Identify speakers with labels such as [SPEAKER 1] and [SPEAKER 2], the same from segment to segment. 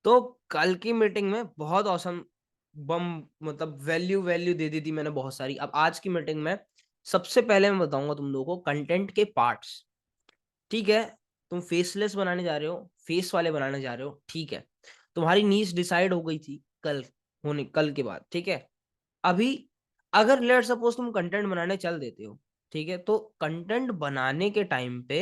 [SPEAKER 1] तो कल की मीटिंग में बहुत ऑसम बम मतलब वैल्यू वैल्यू दे दी थी मैंने बहुत सारी। अब आज की मीटिंग में सबसे पहले मैं बताऊँगा तुम लोगों को कंटेंट के पार्ट्स, ठीक है? तुम फेसलेस बनाने जा रहे हो, फेस वाले बनाने जा रहे हो, ठीक है। तुम्हारी नीश डिसाइड हो गई थी कल के बाद, ठीक है? अभी अगर लेट्स सपोज़ तुम कंटेंट बनाने चल देते हो, ठीक है? तो कंटेंट बनाने के टाइम पे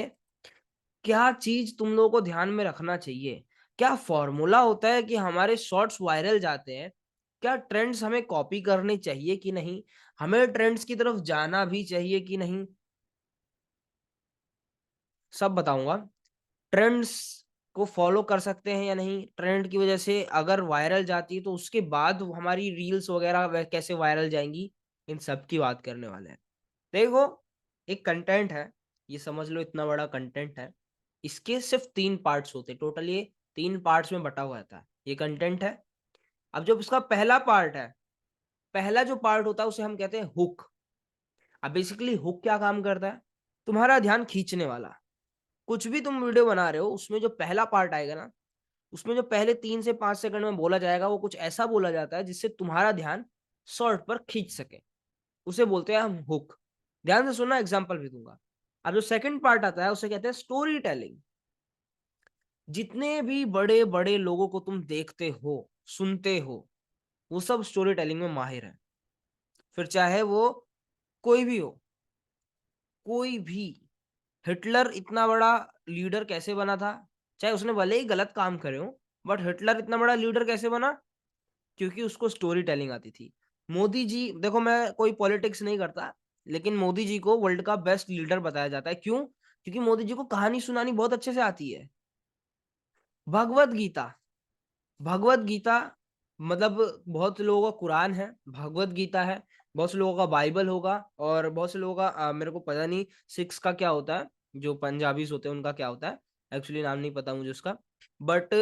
[SPEAKER 1] क्या चीज़ तुम लोगों को ध्यान में रखना चाहिए? क्या फ़ॉर्मूला होता है कि हमारे शॉर्ट्स वायरल जाते हैं? क्या ट्रेंड्स हमें कॉपी करने चाहिए कि नहीं? हमें ट्रेंड्स की तरफ जाना भी चाहिए कि नहीं? सब बताऊँगा। ट्रेंड्स को फ़ॉलो कर सकते हैं या नहीं? ट्रेंड की वज़ह से अगर वायरल जाती है तो उसके बाद हमारी रील्स वग़ैरह व कैसे वायरल जाएँगी? इन सब की बात करने वाले हैं। देखो, एक कंटेंट है, ये समझ लो इतना बड़ा कंटेंट है। इसके सिर्फ़ 3 पार्ट्स होते हैं, टोटल ये 3 पार्ट्स में बँटा हुआ था। ये कंटेंट है, अब जब उसका पहला पार्ट है, पहला जो पार्ट होता है उसे हम कहते हैं हुक। अब बेसिकली हुक क्या काम करता है? तुम्हारा ध्यान खींचने वाला। कुछ भी तुम वीडियो बना रहे हो, उसमें जो पहला पार्ट आएगा ना, उसमें जो पहले 3 से 5 सेकंड में बोला जाएगा, वो कुछ ऐसा बोला जाता है जिससे तुम्हारा ध्यान शॉर्ट पर खींच सके। उसे बोलते हैं हम हुक। ध्यान से सुनना, एग्ज़ाम्पल भी दूँगा। अब जो सेकंड पार्ट आता है उसे कहते हैं स्टोरी टेलिंग। जितने भी बड़े-बड़े लोगों को तुम देखते हो, सुनते हो, वो सब स्टोरी टेलिंग में माहिर हैं। फिर चाहे वो कोई भी हो, कोई भी। हिटलर इतना बड़ा लीडर कैसे बना था? चाहे उसने भले ही गलत काम करे हों, बट हिटलर इतना बड़ा लीडर कैसे बना? क्योंकि उसको स्टोरी टेलिंग आती थी। मोदी जी, देखो मैं कोई पॉलिटिक्स नहीं करता, लेकिन मोदी जी को वर्ल्ड का बेस्ट लीडर बताया जाता है। क्यों? क्योंकि मोदी जी को कहानी सुनानी बहुत अच्छे से आती है। भगवत गीता, भगवत गीता मतलब बहुत से लोगों का कुरान है, भगवत गीता है, बहुत से लोगों का बाइबल होगा और बहुत से लोगों का मेरे को पता नहीं सिख्स का क्या होता है, जो पंजाबीज़ होते हैं उनका क्या होता है, एक्चुअली नाम नहीं पता मुझे उसका। बट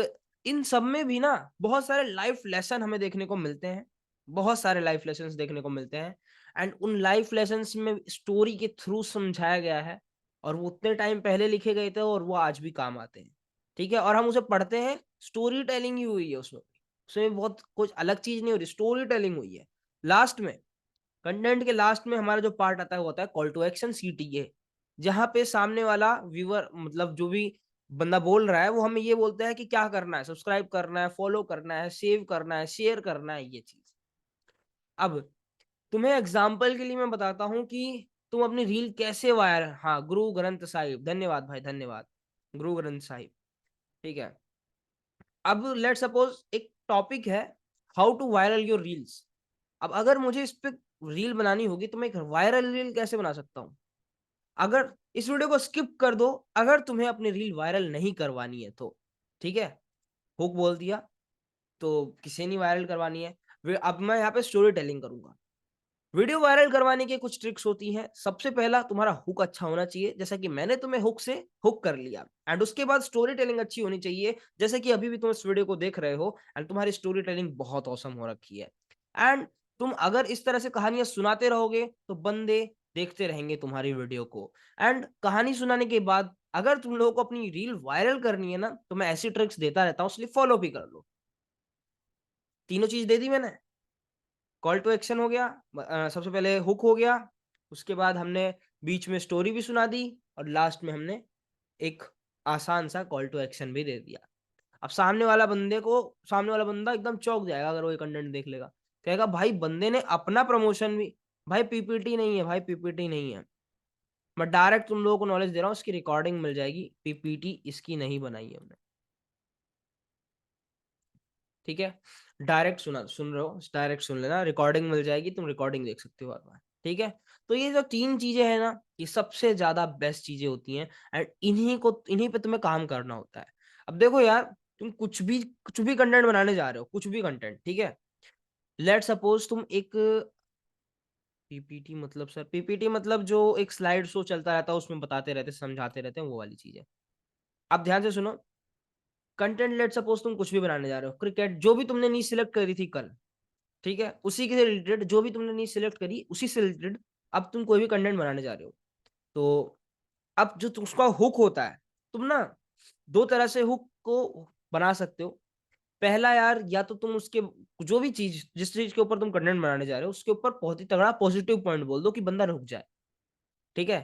[SPEAKER 1] इन सब में भी ना बहुत सारे लाइफ लेसन हमें देखने को मिलते हैं, बहुत सारे लाइफ लेसन्स देखने को मिलते हैं एंड उन लाइफ लेसन्स में स्टोरी के थ्रू समझाया गया है और वो उतने टाइम पहले लिखे गए थे और वो आज भी काम आते हैं, ठीक है? और हम उसे पढ़ते हैं, स्टोरी टेलिंग ही हुई है उसमें। उसमें बहुत कुछ अलग चीज़ नहीं हो रही, स्टोरी टेलिंग हुई है। लास्ट में, कंटेंट के लास्ट में हमारा जो पार्ट आता है वो होता है कॉल टू एक्शन सीटीए, जहाँ पे सामने वाला व्यूअर मतलब जो भी बंदा बोल रहा है वो हमें ये बोलता है कि क्या करना है, सब्सक्राइब करना है, फॉलो करना है, सेव करना है, शेयर करना है, ये चीज़। अब तुम्हें एग्ज़ाम्पल के लिए मैं बताता हूँ कि तुम अपनी रील कैसे वायर हाँ, गुरु ग्रंथ साहिब, धन्यवाद भाई, धन्यवाद। गुरु ग्रंथ साहिब, ठीक है? अब लेट्स सपोज़ एक टॉपिक है, how to viral your reels. अब अगर मुझे इस पे रील बनानी होगी तो मैं एक वायरल रील कैसे बना सकता हूँ? अगर इस वीडियो को स्किप कर दो, अगर तुम्हें अपनी रील वायरल नहीं करवानी है तो, ठीक है? हुक बोल दिया, तो किसे नहीं वायरल करवानी है। वे अब मैं यहाँ पे स्टोरी टेलिंग करूँगा। वीडियो वायरल करवाने की कुछ ट्रिक्स होती हैं। सबसे पहला तुम्हारा हुक अच्छा होना चाहिए, जैसा कि मैंने तुम्हें हुक से हुक कर लिया एंड उसके बाद स्टोरी टेलिंग अच्छी होनी चाहिए, जैसे कि अभी भी तुम इस वीडियो को देख रहे हो एंड तुम्हारी स्टोरी टेलिंग बहुत ऑसम हो रखी है। एंड तुम अगर इस तरह से कहानियाँ सुनाते रहोगे, तो बंदे देखते रहेंगे तुम्हारी वीडियो को एंड कहानी सुनाने के बाद अगर तुम लोगों को अपनी रील वायरल करनी है ना, तो मैं ऐसी ट्रिक्स देता रहता हूँ, इसलिए फॉलो भी कर लो। तीनों चीज़ दे दी मैंने। कॉल टू एक्शन हो गया, सबसे पहले हुक हो गया, उसके बाद हमने बीच में स्टोरी भी सुना दी और लास्ट में हमने एक आसान सा कॉल टू एक्शन भी दे दिया। अब सामने वाला बंदा एकदम चौंक जाएगा अगर वो ये कंटेंट देख लेगा। कहेगा भाई बंदे ने अपना प्रमोशन भी भाई पीपीटी नहीं है भाई पीपीटी नहीं है। मैं डायरेक्ट तुम लोगों को नॉलेज दे रहा हूँ, इसकी रिकॉर्डिंग मिल जाएगी, पीपीटी इसकी नहीं बनाई है हमने। ठीक है? डायरेक्ट सुन रहे हो, डायरेक्ट सुन लेना, रिकॉर्डिंग मिल जाएगी, तुम रिकॉर्डिंग देख सकते हो बार-बार, ठीक है? तो ये जो 3 चीज़ें हैं ना, ये सबसे ज़्यादा बेस्ट चीज़ें होती हैं एंड इन्हीं पे तुम्हें काम करना होता है। अब देखो यार, तुम कुछ भी कंटेंट बनाने जा रहे हो, कुछ भी कंटेंट, ठीक है? लेट्स सपोज़ तुम एक पीपीटी मतलब सर, पीपीटी मतलब जो एक स्लाइड शो चलता रहता है, उसमें बताते रहते हैं, समझाते रहते हैं, वो वाली चीज़ है। अब ध्यान से सुनो, कंटेंट लेट्स सपोज़ तुम कुछ भी बनाने जा रहे हो, क्रिकेट जो भी तुमने नीश सिलेक्ट करी थी कल, ठीक है? उसी के रिलेटेड जो भी तुमने नीश सिलेक्ट करी, उसी से रिलेटेड अब तुम कोई भी कंटेंट बनाने जा रहे हो। तो अब जो उसका हुक होता है, तुम ना 2 तरह से हुक को बना सकते हो। पहला यार, या तो तुम उसके जो भी चीज, जिस चीज के ऊपर तुम कंटेंट बनाने जा रहे हो उसके ऊपर बहुत ही तगड़ा पॉजिटिव पॉइंट बोल दो कि बंदा रुक जाए। ठीक है,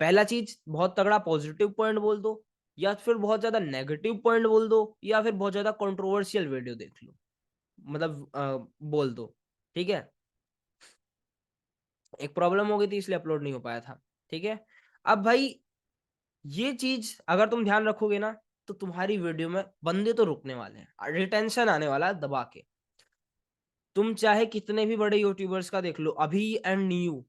[SPEAKER 1] पहला चीज बहुत तगड़ा पॉजिटिव पॉइंट बोल दो, या फिर बहुत ज्यादा नेगेटिव पॉइंट बोल दो, या फिर बहुत ज्यादा कंट्रोवर्शियल वीडियो देख लो, मतलब बोल दो। ठीक है, एक प्रॉब्लम हो गई थी इसलिए अपलोड नहीं हो पाया था। ठीक है, अब भाई ये चीज अगर तुम ध्यान रखोगे ना, तो तुम्हारी वीडियो में बंदे तो रुकने वाले हैं, रिटेंशन आने वाला है दबा के। तुम चाहे कितने भी बड़े यूट्यूबर्स का देख लो, अभी एंड न्यू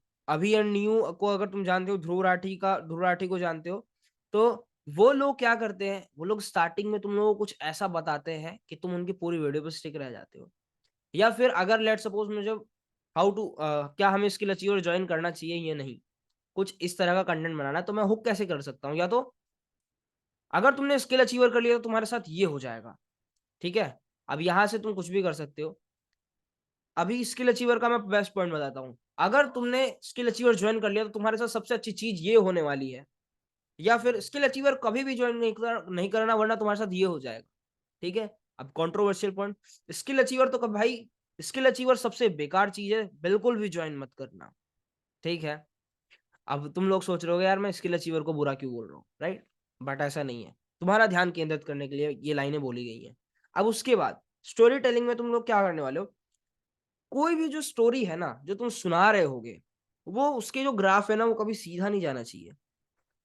[SPEAKER 1] को अगर तुम जानते हो, ध्रुव राठी को जानते हो, तो वो लोग क्या करते हैं, वो लोग स्टार्टिंग में तुम लोगों को कुछ ऐसा बताते हैं कि तुम उनकी पूरी वीडियो पर स्टिक रह जाते हो। या फिर अगर लेट सपोज मुझे हाउ टू क्या हमें स्किल अचीवर ज्वाइन करना चाहिए या नहीं, कुछ इस तरह का कंटेंट बनाना है, तो मैं हुक कैसे कर सकता हूँ, या तो अगर तुमने स्किल अचीवर कर लिया तो तुम्हारे साथ ये हो जाएगा। ठीक है, अब यहां से तुम कुछ भी कर सकते हो। अभी स्किल अचीवर का मैं बेस्ट पॉइंट बताता हूँ, अगर तुमने स्किल अचीवर ज्वाइन कर लिया तो तुम्हारे साथ सबसे अच्छी चीज ये होने वाली है, या फिर स्किल अचीवर कभी भी ज्वाइन नहीं करना, वरना तुम्हारे साथ ये हो जाएगा। ठीक है, अब कंट्रोवर्शियल पॉइंट, स्किल अचीवर तो कब भाई, स्किल अचीवर सबसे बेकार चीज है, बिल्कुल भी ज्वाइन मत करना। ठीक है, अब तुम लोग सोच रहे हो यार मैं स्किल अचीवर को बुरा क्यों बोल रहा हूँ, राइट, बट ऐसा नहीं है, तुम्हारा ध्यान केंद्रित करने के लिए ये लाइनें बोली गई हैं। अब उसके बाद स्टोरी टेलिंग में तुम लोग क्या करने वाले हो, कोई भी जो स्टोरी है ना जो तुम सुना रहे होगे, वो उसके जो ग्राफ है ना वो कभी सीधा नहीं जाना चाहिए,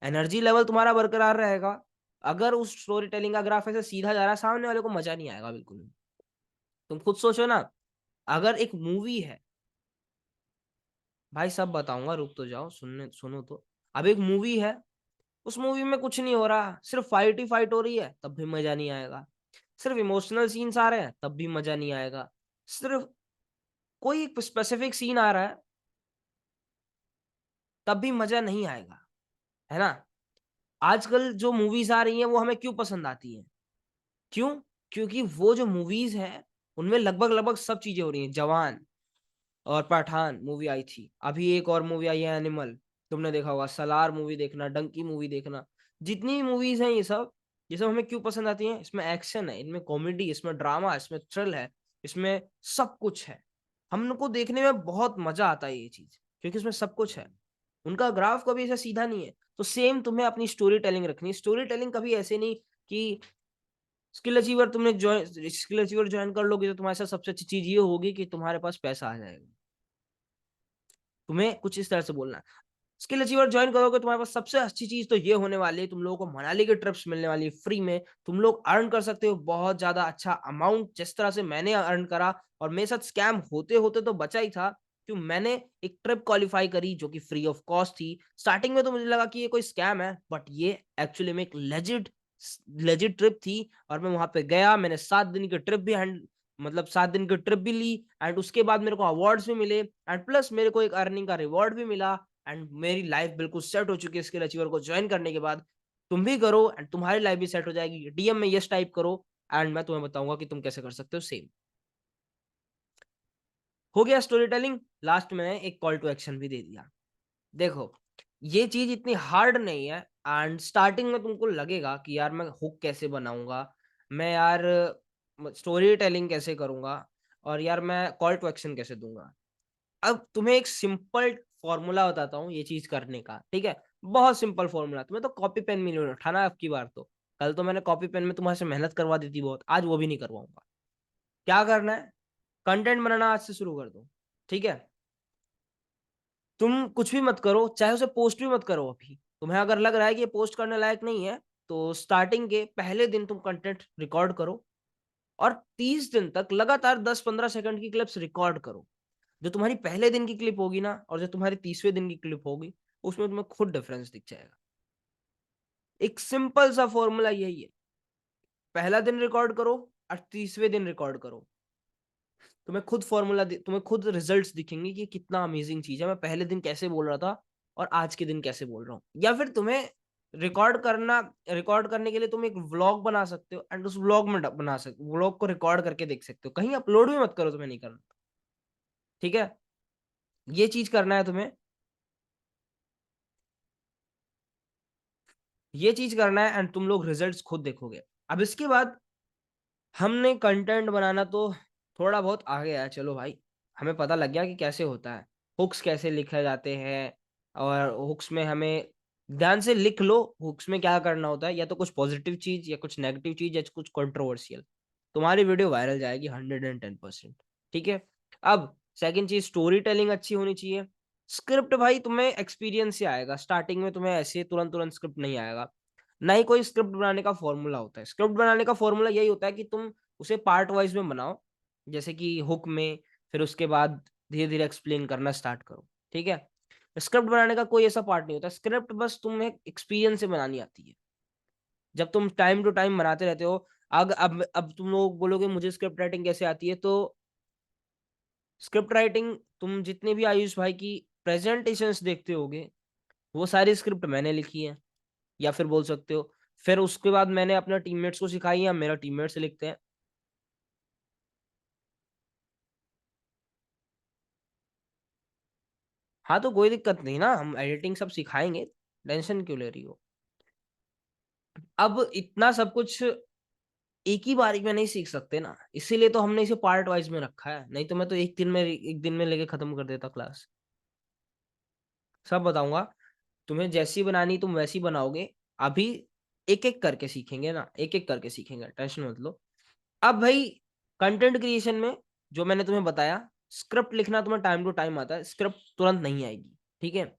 [SPEAKER 1] एनर्जी लेवल तुम्हारा बरकरार रहेगा। अगर उस स्टोरी टेलिंग का ग्राफ ऐसे सीधा जा रहा है, सामने वाले को मजा नहीं आएगा बिल्कुल भी। तुम खुद सोचो ना, अगर एक मूवी है, भाई सब बताऊंगा, रुक तो जाओ, सुनो तो। अब एक मूवी है, उस मूवी में कुछ नहीं हो रहा, सिर्फ फाइट ही फाइट हो रही है, तब भी मजा नहीं आएगा। सिर्फ इमोशनल सीन्स आ रहे हैं, तब भी मजा नहीं आएगा। सिर्फ कोई एक स्पेसिफिक सीन आ रहा है, तब भी मजा नहीं आएगा, है ना। आजकल जो मूवीज आ रही हैं वो हमें क्यों पसंद आती हैं, क्यों, क्योंकि वो जो मूवीज हैं उनमें लगभग लगभग सब चीजें हो रही हैं। जवान और पठान मूवी आई थी, अभी एक और मूवी आई है एनिमल, तुमने देखा होगा, सलार मूवी देखना, डंकी मूवी देखना, जितनी मूवीज हैं ये सब हमें क्यों पसंद आती हैं, इसमें एक्शन है, इनमें कॉमेडी, इसमें ड्रामा, इसमें थ्रिल है, इसमें सब कुछ है। हमको देखने में बहुत मजा आता है ये चीज, क्योंकि इसमें सब कुछ है। उनका ग्राफ कभी ऐसा सीधा नहीं है। तो सेम तुम्हें अपनी स्टोरी टेलिंग रखनी है, स्टोरी टेलिंग कभी ऐसे नहीं कि स्किल अचीवर ज्वाइन कर लोगे तो तुम्हारे साथ सबसे अच्छी चीज ये होगी कि तुम्हारे पास पैसा आ जाएगा। तुम्हें कुछ इस तरह से बोलना है, स्किल अचीवर ज्वाइन करोगे तुम्हारे पास सबसे अच्छी चीज तो ये होने वाली है, तुम लोगों को मनाली की ट्रिप्स मिलने वाली है फ्री में, तुम लोग अर्न कर सकते हो बहुत ज्यादा अच्छा अमाउंट, जिस तरह से मैंने अर्न करा। और मेरे साथ स्कैम होते होते तो बचा ही था, क्यों, मैंने एक ट्रिप क्वालिफाई करी जो कि फ्री ऑफ कॉस्ट थी। स्टार्टिंग में तो मुझे लगा कि ये कोई स्कैम है, बट ये एक्चुअली में एक लेजिट लेजिट ट्रिप थी। और मैं वहां पे गया, मैंने 7 दिन की ट्रिप भी हैंड मतलब 7 दिन की ट्रिप भी ली, एंड उसके बाद मेरे को अवार्ड्स भी मिले, एंड प्लस मेरे को एक अर्निंग का रिवॉर्ड भी मिला, एंड मेरी लाइफ बिल्कुल सेट हो चुकी है स्किल अचीवर को ज्वाइन करने के बाद। तुम भी करो एंड तुम्हारी लाइफ भी सेट हो जाएगी, डीएम में यस टाइप करो, एंड मैं तुम्हें बताऊंगा कि तुम कैसे कर सकते हो सेम। हो गया स्टोरी टेलिंग, लास्ट में एक कॉल टू एक्शन भी दे दिया। देखो, ये चीज इतनी हार्ड नहीं है, एंड स्टार्टिंग में तुमको लगेगा कि यार मैं हुक कैसे बनाऊंगा, मैं यार स्टोरी टेलिंग कैसे करूंगा, और यार मैं कॉल टू एक्शन कैसे दूंगा। अब तुम्हें एक सिंपल फॉर्मूला बताता हूँ ये चीज करने का, ठीक है, बहुत सिंपल फॉर्मूला। तुम्हें तो कॉपी पेन भी नहीं उठाना अब की बार तो, कल तो मैंने कॉपी पेन में तुम्हारे से मेहनत करवा दी थी बहुत, आज वो भी नहीं करवाऊंगा। क्या करना है, कंटेंट बनाना आज से शुरू कर दो। ठीक है, तुम कुछ भी मत करो, चाहे उसे पोस्ट भी मत करो। अभी तुम्हें अगर लग रहा है कि ये पोस्ट करने लायक नहीं है, तो स्टार्टिंग के पहले दिन तुम कंटेंट रिकॉर्ड करो, और 30 दिन तक लगातार 10-15 सेकंड की क्लिप्स रिकॉर्ड करो। जो तुम्हारी पहले दिन की क्लिप होगी ना, और जो तुम्हारी 30वें दिन की क्लिप होगी, उसमें तुम्हें खुद डिफरेंस दिख जाएगा। एक सिंपल सा फॉर्मूला यही है, पहला दिन रिकॉर्ड करो और 30वें दिन रिकॉर्ड करो। तुम्हें खुद रिजल्ट्स दिखेंगे कि कितना अमेजिंग चीज है, मैं पहले दिन कैसे बोल रहा था और आज के दिन कैसे बोल रहा हूँ। या फिर तुम्हें रिकॉर्ड करने के लिए तुम एक व्लॉग बना सकते हो, एंड उस व्लॉग में बना सकते व्लॉग को रिकॉर्ड करके देख सकते हो, कहीं अपलोड भी मत करो, तुम्हें नहीं करना। ठीक है, ये चीज करना है तुम्हें, ये चीज करना है, एंड तुम लोग रिजल्ट्स खुद देखोगे। अब इसके बाद हमने कंटेंट बनाना तो थोड़ा बहुत आ गया है, चलो भाई, हमें पता लग गया कि कैसे होता है, हुक्स कैसे लिखे जाते हैं, और हुक्स में हमें ध्यान से लिख लो, हुक्स में क्या करना होता है, या तो कुछ पॉजिटिव चीज या कुछ नेगेटिव चीज या कुछ कंट्रोवर्शियल, तुम्हारी वीडियो वायरल जाएगी 110%। ठीक है। अब सेकंड चीज, स्टोरी टेलिंग अच्छी होनी चाहिए। स्क्रिप्ट भाई तुम्हें एक्सपीरियंस से आएगा, स्टार्टिंग में तुम्हें ऐसे तुरंत तुरंत स्क्रिप्ट नहीं आएगा। ना ही कोई स्क्रिप्ट बनाने का फॉर्मूला होता है, स्क्रिप्ट बनाने का फॉर्मूला यही होता है कि तुम उसे पार्ट वाइज में बनाओ, जैसे कि हुक में, फिर उसके बाद धीरे धीरे एक्सप्लेन करना स्टार्ट करो। ठीक है। स्क्रिप्ट बनाने का कोई ऐसा पार्ट नहीं होता, स्क्रिप्ट बस तुम्हें एक्सपीरियंस से बनानी आती है, जब तुम टाइम टू टाइम बनाते रहते हो। अब तुम लोग बोलोगे मुझे स्क्रिप्ट राइटिंग कैसे आती है, तो स्क्रिप्ट राइटिंग तुम जितने भी आयुष भाई की प्रेजेंटेशंस देखते होगे, वो सारी स्क्रिप्ट मैंने लिखी है, या फिर बोल सकते हो फिर उसके बाद मैंने अपने टीममेट्स को सिखाई, या मेरा टीममेट्स लिखते हैं। हाँ तो कोई दिक्कत नहीं ना, हम एडिटिंग सब सिखाएंगे, टेंशन क्यों ले रही हो। अब इतना सब कुछ एक ही बारी में नहीं सीख सकते ना, इसीलिए तो हमने इसे पार्ट वाइज में रखा है, नहीं तो मैं तो एक दिन में लेके खत्म कर देता क्लास। सब बताऊंगा, तुम्हें जैसी बनानी तुम वैसी बनाओगे। अभी एक एक करके सीखेंगे ना, एक एक करके सीखेंगे, टेंशन मत लो। अब भाई कंटेंट क्रिएशन में जो मैंने तुम्हें बताया, स्क्रिप्ट लिखना तुम्हें टाइम टू टाइम आता है, स्क्रिप्ट तुरंत नहीं आएगी। ठीक है।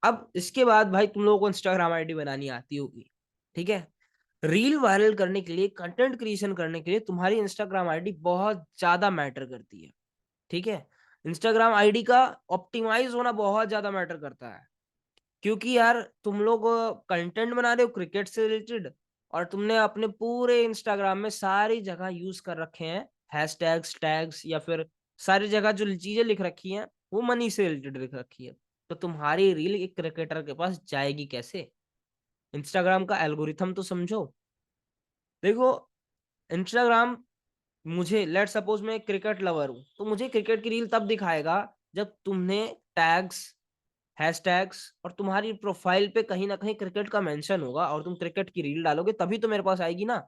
[SPEAKER 1] अब इसके बाद भाई तुम लोगों को इंस्टाग्राम आईडी बनानी आती होगी। ठीक है। रील वायरल करने के लिए, कंटेंट क्रिएशन करने के लिए तुम्हारी इंस्टाग्राम आईडी बहुत ज्यादा मैटर करती है। ठीक है। इंस्टाग्राम आईडी का ऑप्टिमाइज होना बहुत ज्यादा मैटर करता है, क्योंकि यार तुम लोग कंटेंट बना रहे हो क्रिकेट से रिलेटेड, और तुमने अपने पूरे इंस्टाग्राम में सारी जगह यूज कर रखे हैं हैशटैग्स, टैग्स, या फिर सारी जगह जो चीजें लिख रखी हैं वो मनी से रिलेटेड लिख रखी है, तो तुम्हारी रील एक क्रिकेटर के पास जाएगी कैसे? इंस्टाग्राम का एल्गोरिथम तो समझो। देखो, इंस्टाग्राम, मुझे लेट सपोज मैं एक क्रिकेट लवर हूं, तो मुझे क्रिकेट की रील तब दिखाएगा जब तुमने टैग्स, हैशटैग्स, और तुम्हारी प्रोफाइल पे कहीं ना कहीं क्रिकेट का मेंशन होगा, और तुम क्रिकेट की रील डालोगे तभी तो मेरे पास आएगी ना।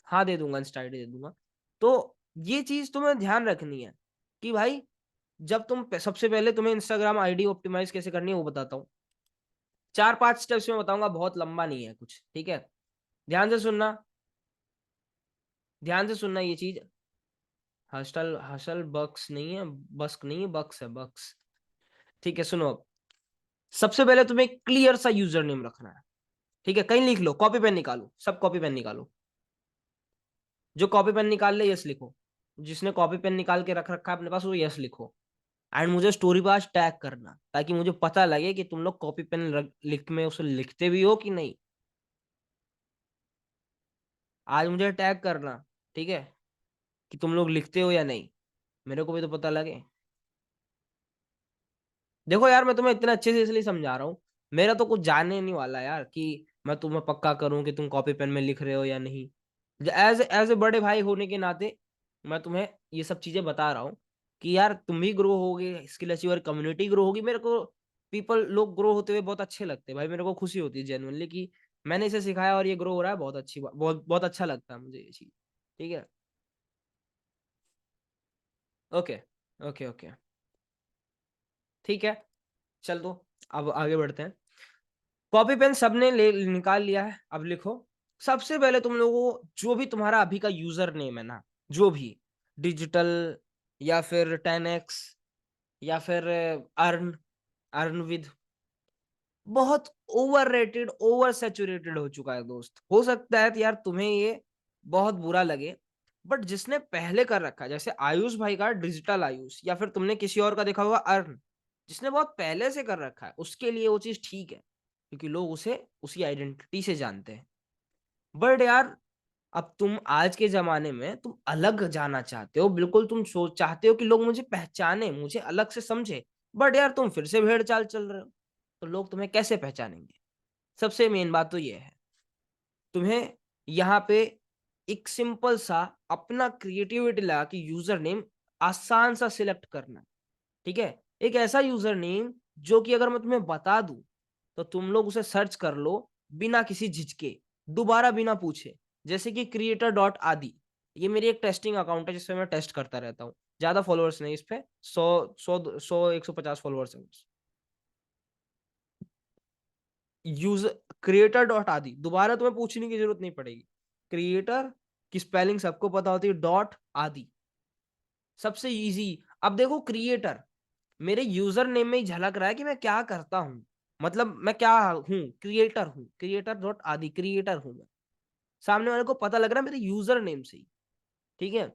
[SPEAKER 1] हाँ दे दूंगा, इंस्टा आईडी दे दूंगा। तो ये चीज तुम्हें ध्यान रखनी है कि भाई, जब सबसे पहले तुम्हें इंस्टाग्राम आईडी ऑप्टिमाइज कैसे करनी है वो बताता हूँ। 4-5 स्टेप्स में बताऊंगा, बहुत लंबा नहीं है कुछ। ठीक है। ध्यान से सुनना, ध्यान से सुनना ये चीज। हसल हसल बक्स नहीं है, बस्क नहीं है, बक्स है, बक्स। ठीक है, सुनो अब। सबसे पहले तुम्हें क्लियर सा यूजर नेम रखना है। ठीक है, कहीं लिख लो, कॉपी पेन निकालो, सब कॉपी पेन निकालो। जो कॉपी पेन निकाल ले यस लिखो। जिसने कॉपी पेन निकाल के रख रखा है अपने पास वो यस लिखो। एंड मुझे स्टोरी पास टैग करना, ताकि मुझे पता लगे कि तुम लोग कॉपी पेन लिख में उसे लिखते भी हो कि नहीं। आज मुझे टैग करना। ठीक है, कि तुम लोग लिखते हो या नहीं, मेरे को भी तो पता लगे। देखो यार, मैं तुम्हें इतना अच्छे से इसलिए समझा रहा हूँ, मेरा तो कुछ जानने नहीं वाला यार कि मैं तुम्हें पक्का करूं कि तुम कॉपी पेन में लिख रहे हो या नहीं। एज एज ए बड़े भाई होने के नाते मैं तुम्हें ये सब चीजें बता रहा हूँ कि यार तुम भी ग्रो होगे, स्किल अचीवर कम्युनिटी ग्रो होगी। मेरे को पीपल लोग ग्रो होते हुए बहुत अच्छे लगते हैं भाई, मेरे को खुशी होती है जेनुअनली कि मैंने इसे सिखाया और ये ग्रो हो रहा है, बहुत अच्छी बात, बहुत बहुत अच्छा लगता है मुझे ये चीज। ठीक है। Okay, okay, okay. ठीक है, चल दो, अब आगे बढ़ते हैं। कॉपी पेन सबने ले निकाल लिया है, अब लिखो। सबसे पहले तुम लोगों को जो भी तुम्हारा अभी का यूजर नेम है ना, जो भी डिजिटल, या फिर 10x, या फिर अर्न, अर्न विद, बहुत ओवर रेटेड, ओवर सेचुरेटेड हो चुका है दोस्त। हो सकता है यार तुम्हें ये बहुत बुरा लगे, बट जिसने पहले कर रखा है, जैसे आयुष भाई का डिजिटल आयुष, या फिर तुमने किसी और का देखा होगा अर्न, जिसने बहुत पहले से कर रखा है उसके लिए वो चीज ठीक है, क्योंकि लोग उसे उसी आइडेंटिटी से जानते हैं। बट यार, अब तुम आज के जमाने में तुम अलग जाना चाहते हो, बिल्कुल तुम सोच चाहते हो कि लोग मुझे पहचाने, मुझे अलग से समझे। बट यार तुम फिर से भेड़ चाल चल रहे हो, तो लोग तुम्हें कैसे पहचानेंगे? सबसे मेन बात तो ये है, तुम्हें यहाँ पे एक सिंपल सा अपना क्रिएटिविटी लगा कि यूजर नेम आसान सा सिलेक्ट करना। ठीक है। एक ऐसा यूजर नेम जो कि अगर मैं तुम्हें बता दूं तो तुम लोग उसे सर्च कर लो बिना किसी झिझके, दोबारा बिना पूछे। जैसे कि क्रिएटर डॉट आदि, ये मेरी एक टेस्टिंग अकाउंट है जिसपे मैं टेस्ट करता रहता हूँ। ज्यादा फॉलोअर्स नहीं इस पे, 100 150 फॉलोअर्स है। यूजर क्रिएटर डॉट आदि, दोबारा तुम्हें पूछने की जरूरत नहीं पड़ेगी। क्रिएटर की स्पेलिंग सबको पता होती है, डॉट आदि सबसे इजी। अब देखो क्रिएटर, मेरे यूजर नेम में ही झलक रहा है कि मैं क्या करता हूं, मतलब मैं क्या हूँ, क्रिएटर हूँ, क्रिएटर डॉट आदि, क्रिएटर हूं मैं। सामने वाले को पता लग रहा है मेरे यूजर नेम से ही। ठीक है।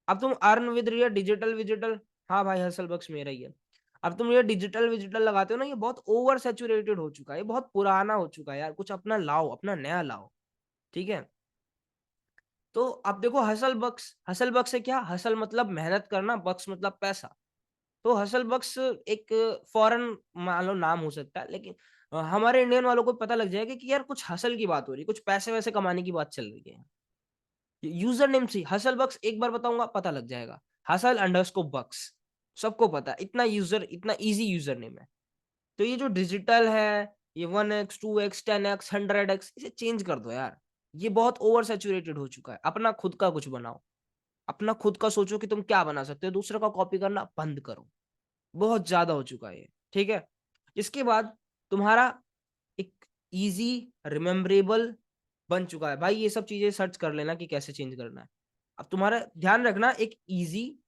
[SPEAKER 1] अब तुम अर्न विद रियल डिजिटल विजिटल, हाँ भाई हसल बक्स मेरा ही है। अब तुम ये डिजिटल विजिटल लगाते हो ना, ये बहुत ओवर सेचुरेटेड हो चुका है, ये बहुत पुराना हो चुका है यार, कुछ अपना लाओ, अपना नया लाओ। ठीक है। तो अब देखो हसल बक्स, हसल बक्स है क्या, हसल मतलब मेहनत करना, बक्स मतलब पैसा। तो हसल बक्स एक फॉरेन मान लो नाम हो सकता है, लेकिन हमारे इंडियन वालों को पता लग जाएगा कि यार कुछ हसल की बात हो रही है, कुछ पैसे वैसे कमाने की बात चल रही है। यूजर नेम से हसल बक्स एक बार बताऊंगा पता लग जाएगा, हसल अंडरस्कोर बक्स, सबको पता है, इतना यूजर, इतना इजी यूजर नेम है। तो ये जो डिजिटल है, ये 1x 2x 10x 100x, इसे चेंज कर दो यार। ये बहुत ओवर सेचुरेटेड हो चुका है, अपना खुद का कुछ बनाओ, अपना खुद का सोचो कि तुम क्या बना सकते हो, दूसरे का कॉपी करना बंद करो, बहुत ज्यादा हो चुका है ये। ठीक है। इसके बाद तुम्हारा एक इजी रिमेम्बरेबल बन चुका है भाई, ये सब चीजें सर्च कर लेना कि कैसे चेंज करना है। अब तुम्हारा ध्यान रखना, एक इजी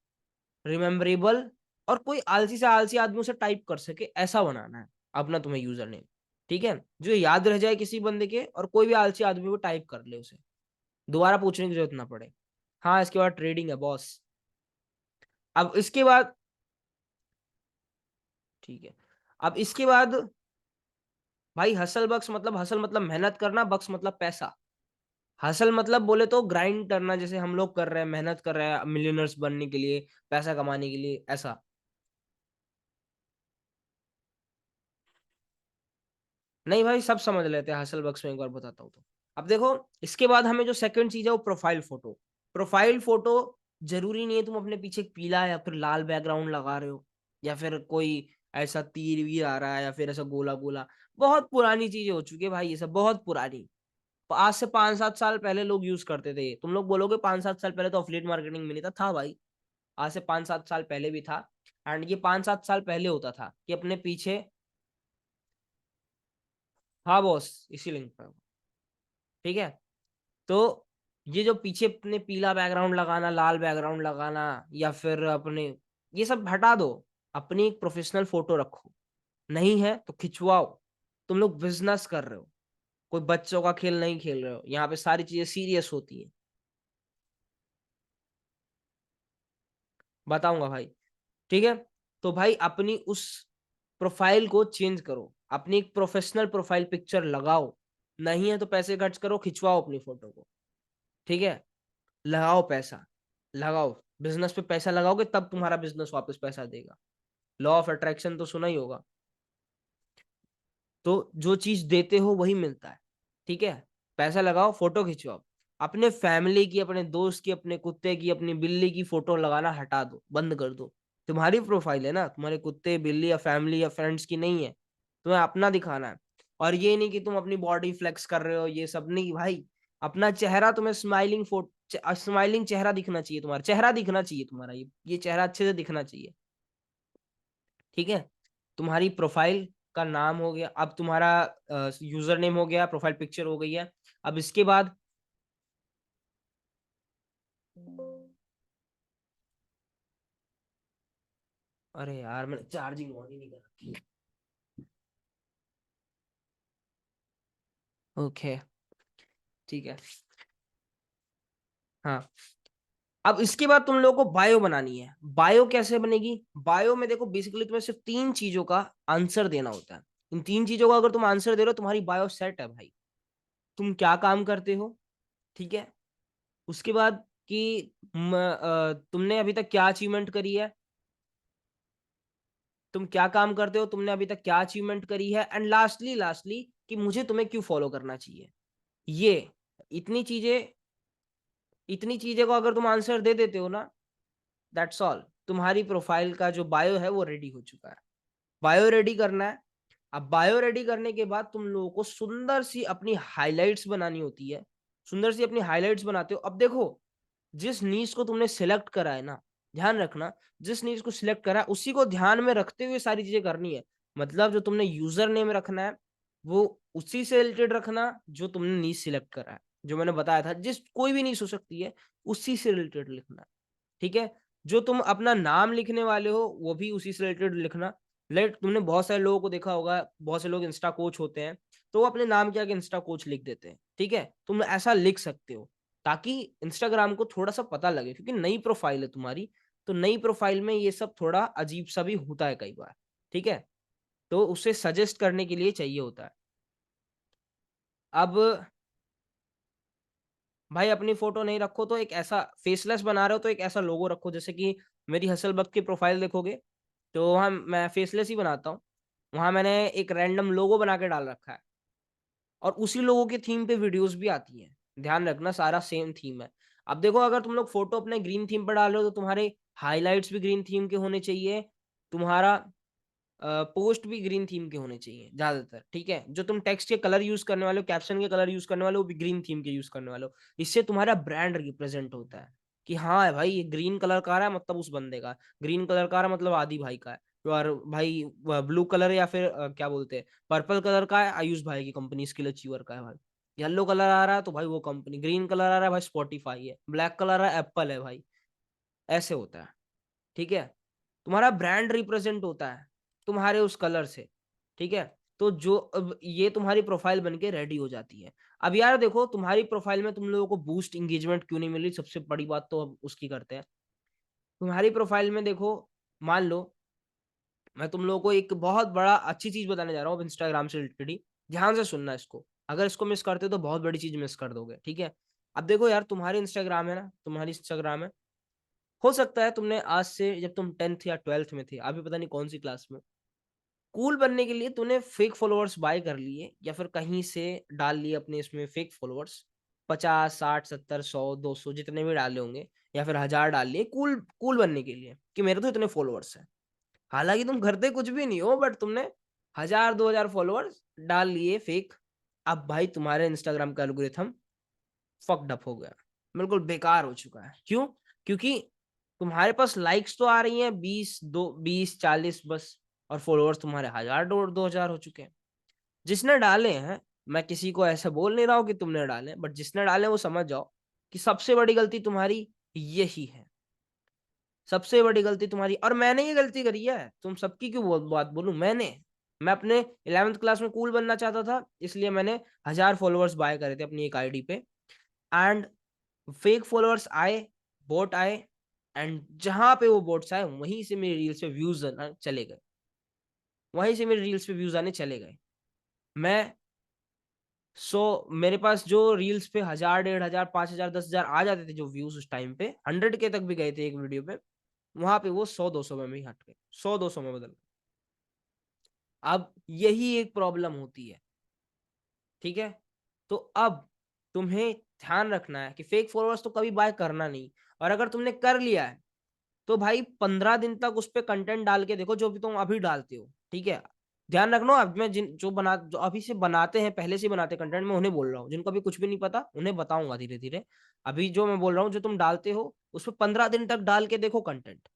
[SPEAKER 1] रिमेम्बरेबल और कोई आलसी से आलसी आदमी उसे टाइप कर सके ऐसा बनाना है अपना तुम्हें यूजर नेम। ठीक है, जो याद रह जाए किसी बंदे के, और कोई भी आलसी आदमी वो टाइप कर ले उसे, दोबारा पूछने की जरूरत ना पड़े। हाँ इसके बाद ट्रेडिंग है बॉस। अब इसके बाद, ठीक है, अब इसके बाद भाई हसल बक्स मतलब, हसल मतलब मेहनत करना, बक्स मतलब पैसा। हसल मतलब बोले तो ग्राइंड करना, जैसे हम लोग कर रहे हैं, मेहनत कर रहे हैं मिलियनर्स बनने के लिए, पैसा कमाने के लिए, ऐसा। नहीं भाई सब समझ लेते हैं, हसल बक्स में एक बार बताता हूँ तो। अब देखो, इसके बाद हमें जो सेकंड चीज है वो प्रोफाइल फोटो। प्रोफाइल फोटो जरूरी नहीं है तुम अपने पीछे एक पीला या फिर लाल बैकग्राउंड लगा रहे हो, या फिर कोई ऐसा तीर भी आ रहा है, या फिर ऐसा गोला गोला। बहुत पुरानी चीजें हो चुकी है भाई, ये सब बहुत पुरानी। आज से 5-7 साल पहले लोग यूज करते थे। तुम लोग बोलोगे 5-7 साल पहले तो अफिलिएट मार्केटिंग में नहीं था, था भाई। आज से 5-7 साल पहले भी था। एंड ये 5-7 साल पहले होता था कि अपने पीछे, हाँ बॉस इसी लिंक पर। ठीक है। तो ये जो पीछे अपने पीला बैकग्राउंड लगाना, लाल बैकग्राउंड लगाना, या फिर अपने, ये सब हटा दो। अपनी एक प्रोफेशनल फोटो रखो, नहीं है तो खिंचवाओ। तुम लोग बिजनेस कर रहे हो, कोई बच्चों का खेल नहीं खेल रहे हो, यहाँ पे सारी चीजें सीरियस होती है। बताऊंगा भाई। ठीक है। तो भाई अपनी उस प्रोफाइल को चेंज करो, अपनी एक प्रोफेशनल प्रोफाइल पिक्चर लगाओ। नहीं है तो पैसे खर्च करो, खिंचवाओ अपनी फोटो को। ठीक है। लगाओ पैसा, लगाओ। बिजनेस पे पैसा लगाओगे तब तुम्हारा बिजनेस वापस पैसा देगा। लॉ ऑफ अट्रैक्शन तो सुना ही होगा। तो जो चीज देते हो वही मिलता है। ठीक है। पैसा लगाओ, फोटो खिंचवाओ। अपने फैमिली की, अपने दोस्त की, अपने कुत्ते की, अपनी बिल्ली की फोटो लगाना हटा दो, बंद कर दो। तुम्हारी प्रोफाइल है ना, तुम्हारे कुत्ते बिल्ली या फैमिली या फ्रेंड्स की नहीं है। तुम्हें अपना दिखाना है। और ये नहीं कि तुम अपनी बॉडी फ्लेक्स कर रहे हो, ये सब नहीं भाई। अपना चेहरा, तुम्हें स्माइलिंग फोटो, स्माइलिंग चेहरा दिखना चाहिए, तुम्हारा चेहरा दिखना चाहिए, तुम्हारा ये चेहरा अच्छे से दिखना चाहिए। ठीक है। तुम्हारी प्रोफाइल का नाम हो गया, अब तुम्हारा यूजर नेम हो गया, प्रोफाइल पिक्चर हो गई है। अब इसके बाद, अरे यार मैंने चार्जिंग ऑन ही नहीं कर रखी। ओके। ठीक है। हाँ। अब इसके बाद तुम लोगों को बायो बनानी है। बायो कैसे बनेगी? बायो में देखो बेसिकली तुम्हें सिर्फ 3 चीजों का आंसर देना होता है। इन 3 चीजों का अगर तुम आंसर दे रहे हो, तुम्हारी बायो सेट है भाई। तुम क्या काम करते हो, ठीक है। उसके बाद कि तुमने अभी तक क्या अचीवमेंट करी है, तुम क्या काम करते हो, तुमने अभी तक क्या अचीवमेंट करी है, एंड लास्टली लास्टली कि मुझे तुम्हें क्यों फॉलो करना चाहिए। ये इतनी चीजें, इतनी चीजें को अगर तुम आंसर दे देते हो ना, दैट्स ऑल, तुम्हारी प्रोफाइल का जो बायो है वो रेडी हो चुका है। बायो रेडी करना है। अब बायो रेडी करने के बाद तुम लोगों को सुंदर सी अपनी हाइलाइट्स बनानी होती है। सुंदर सी अपनी हाइलाइट्स बनाते हो। अब देखो, जिस नीश को तुमने सिलेक्ट करा है ना, ध्यान रखना, जिस नीश को सिलेक्ट करा है उसी को ध्यान में रखते हुए सारी चीजें करनी है। मतलब जो तुमने यूजर नेम रखना है वो उसी से रिलेटेड रखना जो तुमने नीश सिलेक्ट करा है, जो मैंने बताया था, जिस कोई भी नीश हो सकती है, उसी से रिलेटेड लिखना। ठीक है। जो तुम अपना नाम लिखने वाले हो वो भी उसी से रिलेटेड लिखना। लेट तुमने बहुत सारे लोगों को देखा होगा, बहुत से लोग इंस्टा कोच होते हैं, तो वो अपने नाम के आगे इंस्टा कोच लिख देते हैं। ठीक है, तुम ऐसा लिख सकते हो ताकि इंस्टाग्राम को थोड़ा सा पता लगे, क्योंकि नई प्रोफाइल है तुम्हारी, तो नई प्रोफाइल में ये सब थोड़ा अजीब सा भी होता है कई बार। ठीक है, तो उसे सजेस्ट करने के लिए चाहिए होता है। अब भाई अपनी फोटो नहीं रखो तो एक ऐसा फेसलेस बना रहे हो तो एक ऐसा लोगो रखो, जैसे कि मेरी हसल बग की प्रोफाइल देखोगे तो वहां मैं फेसलेस ही बनाता हूँ, वहां मैंने एक रैंडम लोगो बना के डाल रखा है, और उसी लोगों की थीम पे वीडियोस भी आती हैं। ध्यान रखना सारा सेम थीम है। अब देखो, अगर तुम लोग फोटो अपने ग्रीन थीम पर डाल रहे हो तो तुम्हारे हाइलाइट्स भी ग्रीन थीम के होने चाहिए, तुम्हारा पोस्ट भी ग्रीन थीम के होने चाहिए ज्यादातर। ठीक है, जो तुम टेक्स्ट के कलर यूज करने वाले हो, कैप्शन के कलर यूज करने वाले हो, वो भी ग्रीन थीम के यूज करने वाले हो। इससे तुम्हारा ब्रांड रिप्रेजेंट होता है कि हाँ भाई ये ग्रीन कलर का आ रहा है मतलब उस बंदे का, ग्रीन कलर का आ रहा है मतलब आदि भाई का है। और भाई ब्लू कलर या फिर क्या बोलते हैं पर्पल कलर का है, आयुष भाई की कंपनी स्किल अचीवर का है भाई। येलो कलर आ रहा है तो भाई वो कंपनी, ग्रीन कलर आ रहा है भाई स्पॉटिफाई है, ब्लैक कलर आ रहा है एप्पल है भाई। ऐसे होता है। ठीक है, तुम्हारा ब्रांड रिप्रेजेंट होता है तुम्हारे उस कलर से। ठीक है, तो जो अब ये तुम्हारी प्रोफाइल बन के रेडी हो जाती है। अब यार देखो, तुम्हारी प्रोफाइल में तुम लोगों को बूस्ट इंगेजमेंट क्यों नहीं मिली, सबसे बड़ी बात तो अब उसकी करते हैं। तुम्हारी प्रोफाइल में देखो, मान लो मैं तुम लोगों को एक बहुत बड़ा अच्छी चीज बताने जा रहा हूँ इंस्टाग्राम से रिलेटेड ही, ध्यान से सुनना इसको। अगर इसको मिस करते हो तो बहुत बड़ी चीज मिस कर दोगे। ठीक है, अब देखो यार, तुम्हारी इंस्टाग्राम है ना, तुम्हारी इंस्टाग्राम है, हो सकता है तुमने आज से जब तुम 10th या 12th में थे, अभी पता नहीं कौन सी क्लास में, कूल बनने के लिए तूने फेक फॉलोअर्स बाय कर लिए या फिर कहीं से डाल लिए अपने इसमें फेक फॉलोअर्स, 50 60 70 100 200 जितने भी डाले होंगे, या फिर 1000 डाल लिए कूल कूल बनने के लिए कि मेरे तो इतने फॉलोअर्स हैं। हालांकि तुम करते कुछ भी नहीं हो, बट तुमने 1000 2000 फॉलोअर्स डाल लिए फेक। अब भाई तुम्हारे इंस्टाग्राम का एल्गोरिथम फक्ड अप हो गया, बिल्कुल बेकार हो चुका है। क्यों? क्योंकि तुम्हारे पास लाइक्स तो आ रही हैं 20 40 बस, और फॉलोअर्स तुम्हारे 1000 2000 हो चुके हैं। जिसने डाले हैं, मैं किसी को ऐसा बोल नहीं रहा हूँ कि तुमने डाले, बट जिसने डाले वो समझ जाओ कि सबसे बड़ी गलती तुम्हारी यही है। सबसे बड़ी गलती तुम्हारी, और मैंने ये गलती करी है, तुम सबकी क्यों बात बोलूं, मैं अपने 11th क्लास में कूल बनना चाहता था, इसलिए मैंने 1000 फॉलोअर्स बाय करे थे अपनी एक आईडी पे। एंड फेक फॉलोअर्स आए, बोट आए, एंड जहां पे वो बोट्स आए वहीं से मेरे रील्स पे व्यूज आना चले गए, वहीं से मेरे रील्स पे व्यूज आने चले गए। मैं सो मेरे पास जो रील्स पे 1000 1500 5000 10,000 आ जाते थे जो व्यूज, उस टाइम पे 100K तक भी गए थे एक वीडियो पे, वहां पे वो 100 200 में भी हट गए, 100 200 में बदल गए। अब यही एक प्रॉब्लम होती है। ठीक है, तो अब तुम्हें ध्यान रखना है कि फेक फॉलोअर्स तो कभी बाय करना नहीं, और अगर तुमने कर लिया है तो भाई 15 दिन तक उस पर कंटेंट डाल के देखो जो भी तुम अभी डालते हो। ठीक है, ध्यान रखना, अब मैं जिन जो अभी से बनाते हैं, पहले से बनाते कंटेंट, मैं उन्हें बोल रहा हूँ, जिनको अभी कुछ भी नहीं पता उन्हें बताऊंगा धीरे धीरे। अभी जो मैं बोल रहा हूँ, जो तुम डालते हो उस पर 15 दिन तक डाल के देखो कंटेंट।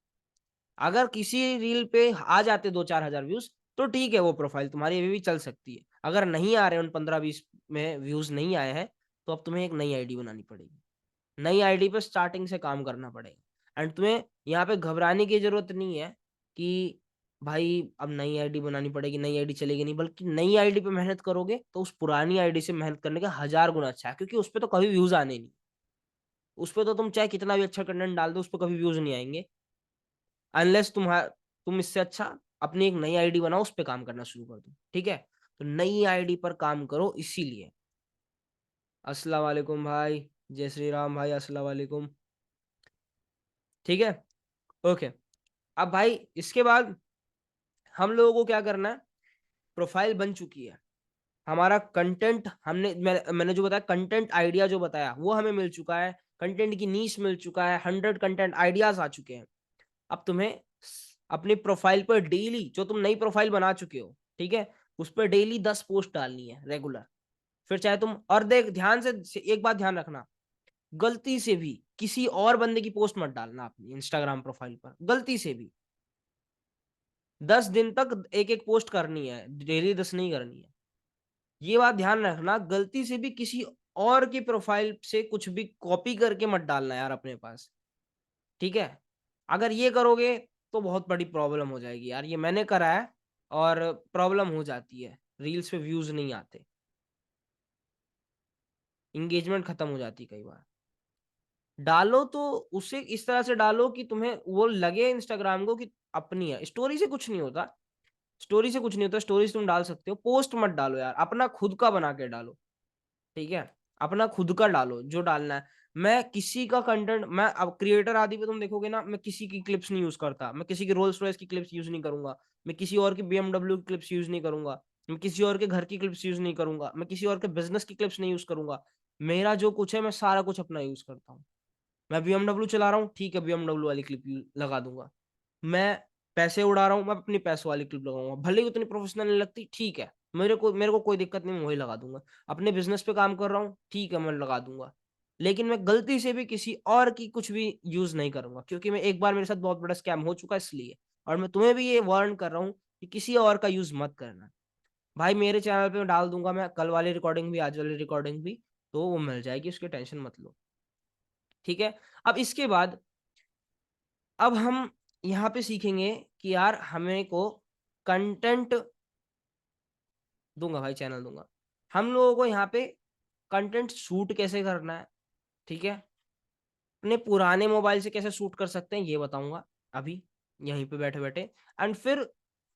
[SPEAKER 1] अगर किसी रील पे आ जाते 2 4 हजार व्यूज तो ठीक है, वो प्रोफाइल तुम्हारी अभी भी चल सकती है। अगर नहीं आ रहे, उन 15 20 में व्यूज नहीं आए हैं, तो अब तुम्हें एक नई आईडी बनानी पड़ेगी, नई आईडी पे स्टार्टिंग से काम करना पड़ेगा। एंड तुम्हें यहाँ पे घबराने की जरूरत नहीं है कि भाई अब नई आईडी बनानी पड़ेगी, नई आईडी चलेगी नहीं, बल्कि नई आईडी पे मेहनत करोगे तो उस पुरानी आईडी से मेहनत करने का 1000 गुना अच्छा है, क्योंकि उस पर तो कभी व्यूज आने नहीं। उस पर तो तुम चाहे कितना भी अच्छा कंटेंट डाल दो, उस पर कभी व्यूज नहीं आएंगे, अनलेस तुम इससे अच्छा अपनी एक नई आईडी बनाओ, उस पर काम करना शुरू कर दो। ठीक है, तो नई आईडी पर काम करो इसीलिए। अस्सलाम वालेकुम भाई, जय श्री राम भाई, अस्सलाम वालेकुम। ठीक है, ओके। अब भाई इसके बाद हम लोगों को क्या करना है, प्रोफाइल बन चुकी है, हमारा कंटेंट मैंने जो बताया, कंटेंट आइडिया जो बताया वो हमें मिल चुका है, कंटेंट की नीश मिल चुका है, 100 कंटेंट आइडियाज आ चुके हैं। अब तुम्हें अपनी प्रोफाइल पर डेली, जो तुम नई प्रोफाइल बना चुके हो, ठीक है, उस पर डेली 10 पोस्ट डालनी है रेगुलर। फिर चाहे तुम, और देख ध्यान से एक बात ध्यान रखना, गलती से भी किसी और बंदे की पोस्ट मत डालना अपनी इंस्टाग्राम प्रोफाइल पर, गलती से भी। 10 दिन तक एक एक पोस्ट करनी है, डेली 10 नहीं करनी है। ये बात ध्यान रखना, गलती से भी किसी और की प्रोफाइल से कुछ भी कॉपी करके मत डालना यार अपने पास, ठीक है। अगर ये करोगे तो बहुत बड़ी प्रॉब्लम हो जाएगी यार, ये मैंने करा है और प्रॉब्लम हो जाती है, रील्स पे व्यूज नहीं आते, इंगेजमेंट खत्म हो जाती है कई बार। डालो तो उसे इस तरह से डालो कि तुम्हें वो लगे इंस्टाग्राम को कि अपनी है। स्टोरी से कुछ नहीं होता, स्टोरी से कुछ नहीं होता, स्टोरी से तुम डाल सकते हो, पोस्ट मत डालो यार, अपना खुद का बना के डालो, ठीक है। अपना खुद का डालो जो डालना है। मैं किसी का कंटेंट, मैं अब क्रिएटर आदि पे तुम देखोगे ना, मैं किसी की क्लिप्स नहीं यूज करता, मैं किसी की रोल्स रॉयस की क्लिप्स यूज नहीं करूंगा, मैं किसी और की BMW की क्लिप्स यूज नहीं करूंगा, मैं किसी और के घर की क्लिप्स यूज नहीं करूंगा, मैं किसी और के बिजनेस की क्लिप्स नहीं यूज करूंगा। मेरा जो कुछ है मैं सारा कुछ अपना यूज करता हूँ। मैं BMW चला रहा हूँ, ठीक है, BMW वाली क्लिप लगा दूंगा। मैं पैसे उड़ा रहा हूँ, मैं अपनी पैसों वाली क्लिप लगाऊंगा, भले ही उतनी प्रोफेशनल नहीं लगती, ठीक है, मेरे को कोई दिक्कत नहीं, मैं वही लगा दूंगा। अपने बिजनेस पे काम कर रहा हूँ, ठीक है, मैं लगा दूंगा। लेकिन मैं गलती से भी किसी और की कुछ भी यूज नहीं करूंगा, क्योंकि मैं एक बार मेरे साथ बहुत बड़ा स्कैम हो चुका है इसलिए। और मैं तुम्हें भी ये वार्न कर रहा हूँ कि किसी और का यूज मत करना। भाई मेरे चैनल पे मैं डाल दूंगा, मैं कल वाली रिकॉर्डिंग भी, आज वाली रिकॉर्डिंग भी, तो वो मिल जाएगी, उसकी टेंशन मत लो, ठीक है। अब इसके बाद, अब हम यहाँ पे सीखेंगे कि यार हमें को कंटेंट दूंगा भाई, चैनल दूंगा। हम लोगों को यहाँ पे कंटेंट शूट कैसे करना है, ठीक है, अपने पुराने मोबाइल से कैसे शूट कर सकते हैं ये बताऊंगा अभी, यहीं पे बैठे बैठे। एंड फिर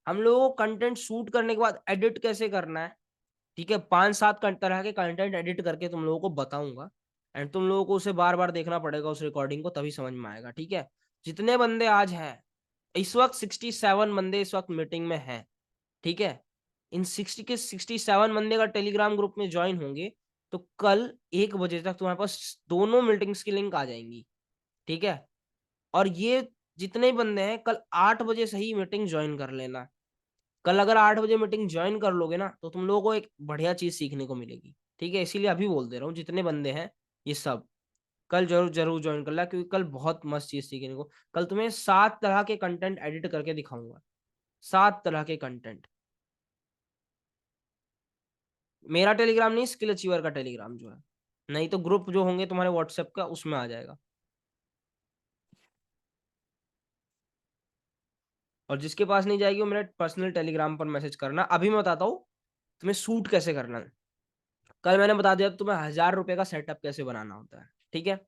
[SPEAKER 1] हम लोगों को कंटेंट शूट करने के बाद एडिट कैसे करना है, ठीक है। 5-7 तरह के कंटेंट एडिट करके तुम लोगों को बताऊंगा। एंड तुम लोगों को उसे बार बार देखना पड़ेगा उस रिकॉर्डिंग को, तभी समझ में आएगा, ठीक है। जितने बंदे आज हैं, इस वक्त 67 बंदे इस वक्त मीटिंग में हैं, ठीक है। इन 67 बंदे का टेलीग्राम ग्रुप में ज्वाइन होंगे, तो कल 1 बजे तक तुम्हारे पास दोनों मीटिंग्स की लिंक आ जाएंगी, ठीक है। और ये जितने बंदे हैं, कल 8 बजे से ही मीटिंग ज्वाइन कर लेना। कल अगर 8 बजे मीटिंग ज्वाइन कर लोगे ना, तो तुम लोगों को एक बढ़िया चीज सीखने को मिलेगी, ठीक है। इसीलिए अभी बोल दे रहा हूँ, जितने बंदे हैं ये सब कल जरूर जरूर ज्वाइन कर ला, क्योंकि कल बहुत मस्त चीज सीखने को। कल तुम्हें 7 तरह के कंटेंट एडिट करके दिखाऊंगा, 7 तरह के कंटेंट। मेरा टेलीग्राम नहीं, स्किल अचीवर का टेलीग्राम जो है, नहीं तो ग्रुप जो होंगे तुम्हारे व्हाट्सएप का उसमें आ जाएगा। और जिसके पास नहीं जाएगी वो मेरे पर्सनल टेलीग्राम पर मैसेज करना। अभी मैं बताता हूँ तुम्हें सूट कैसे करना है। कल मैंने बता दिया तुम्हें 1000 रुपए का सेटअप कैसे बनाना होता है, ठीक है।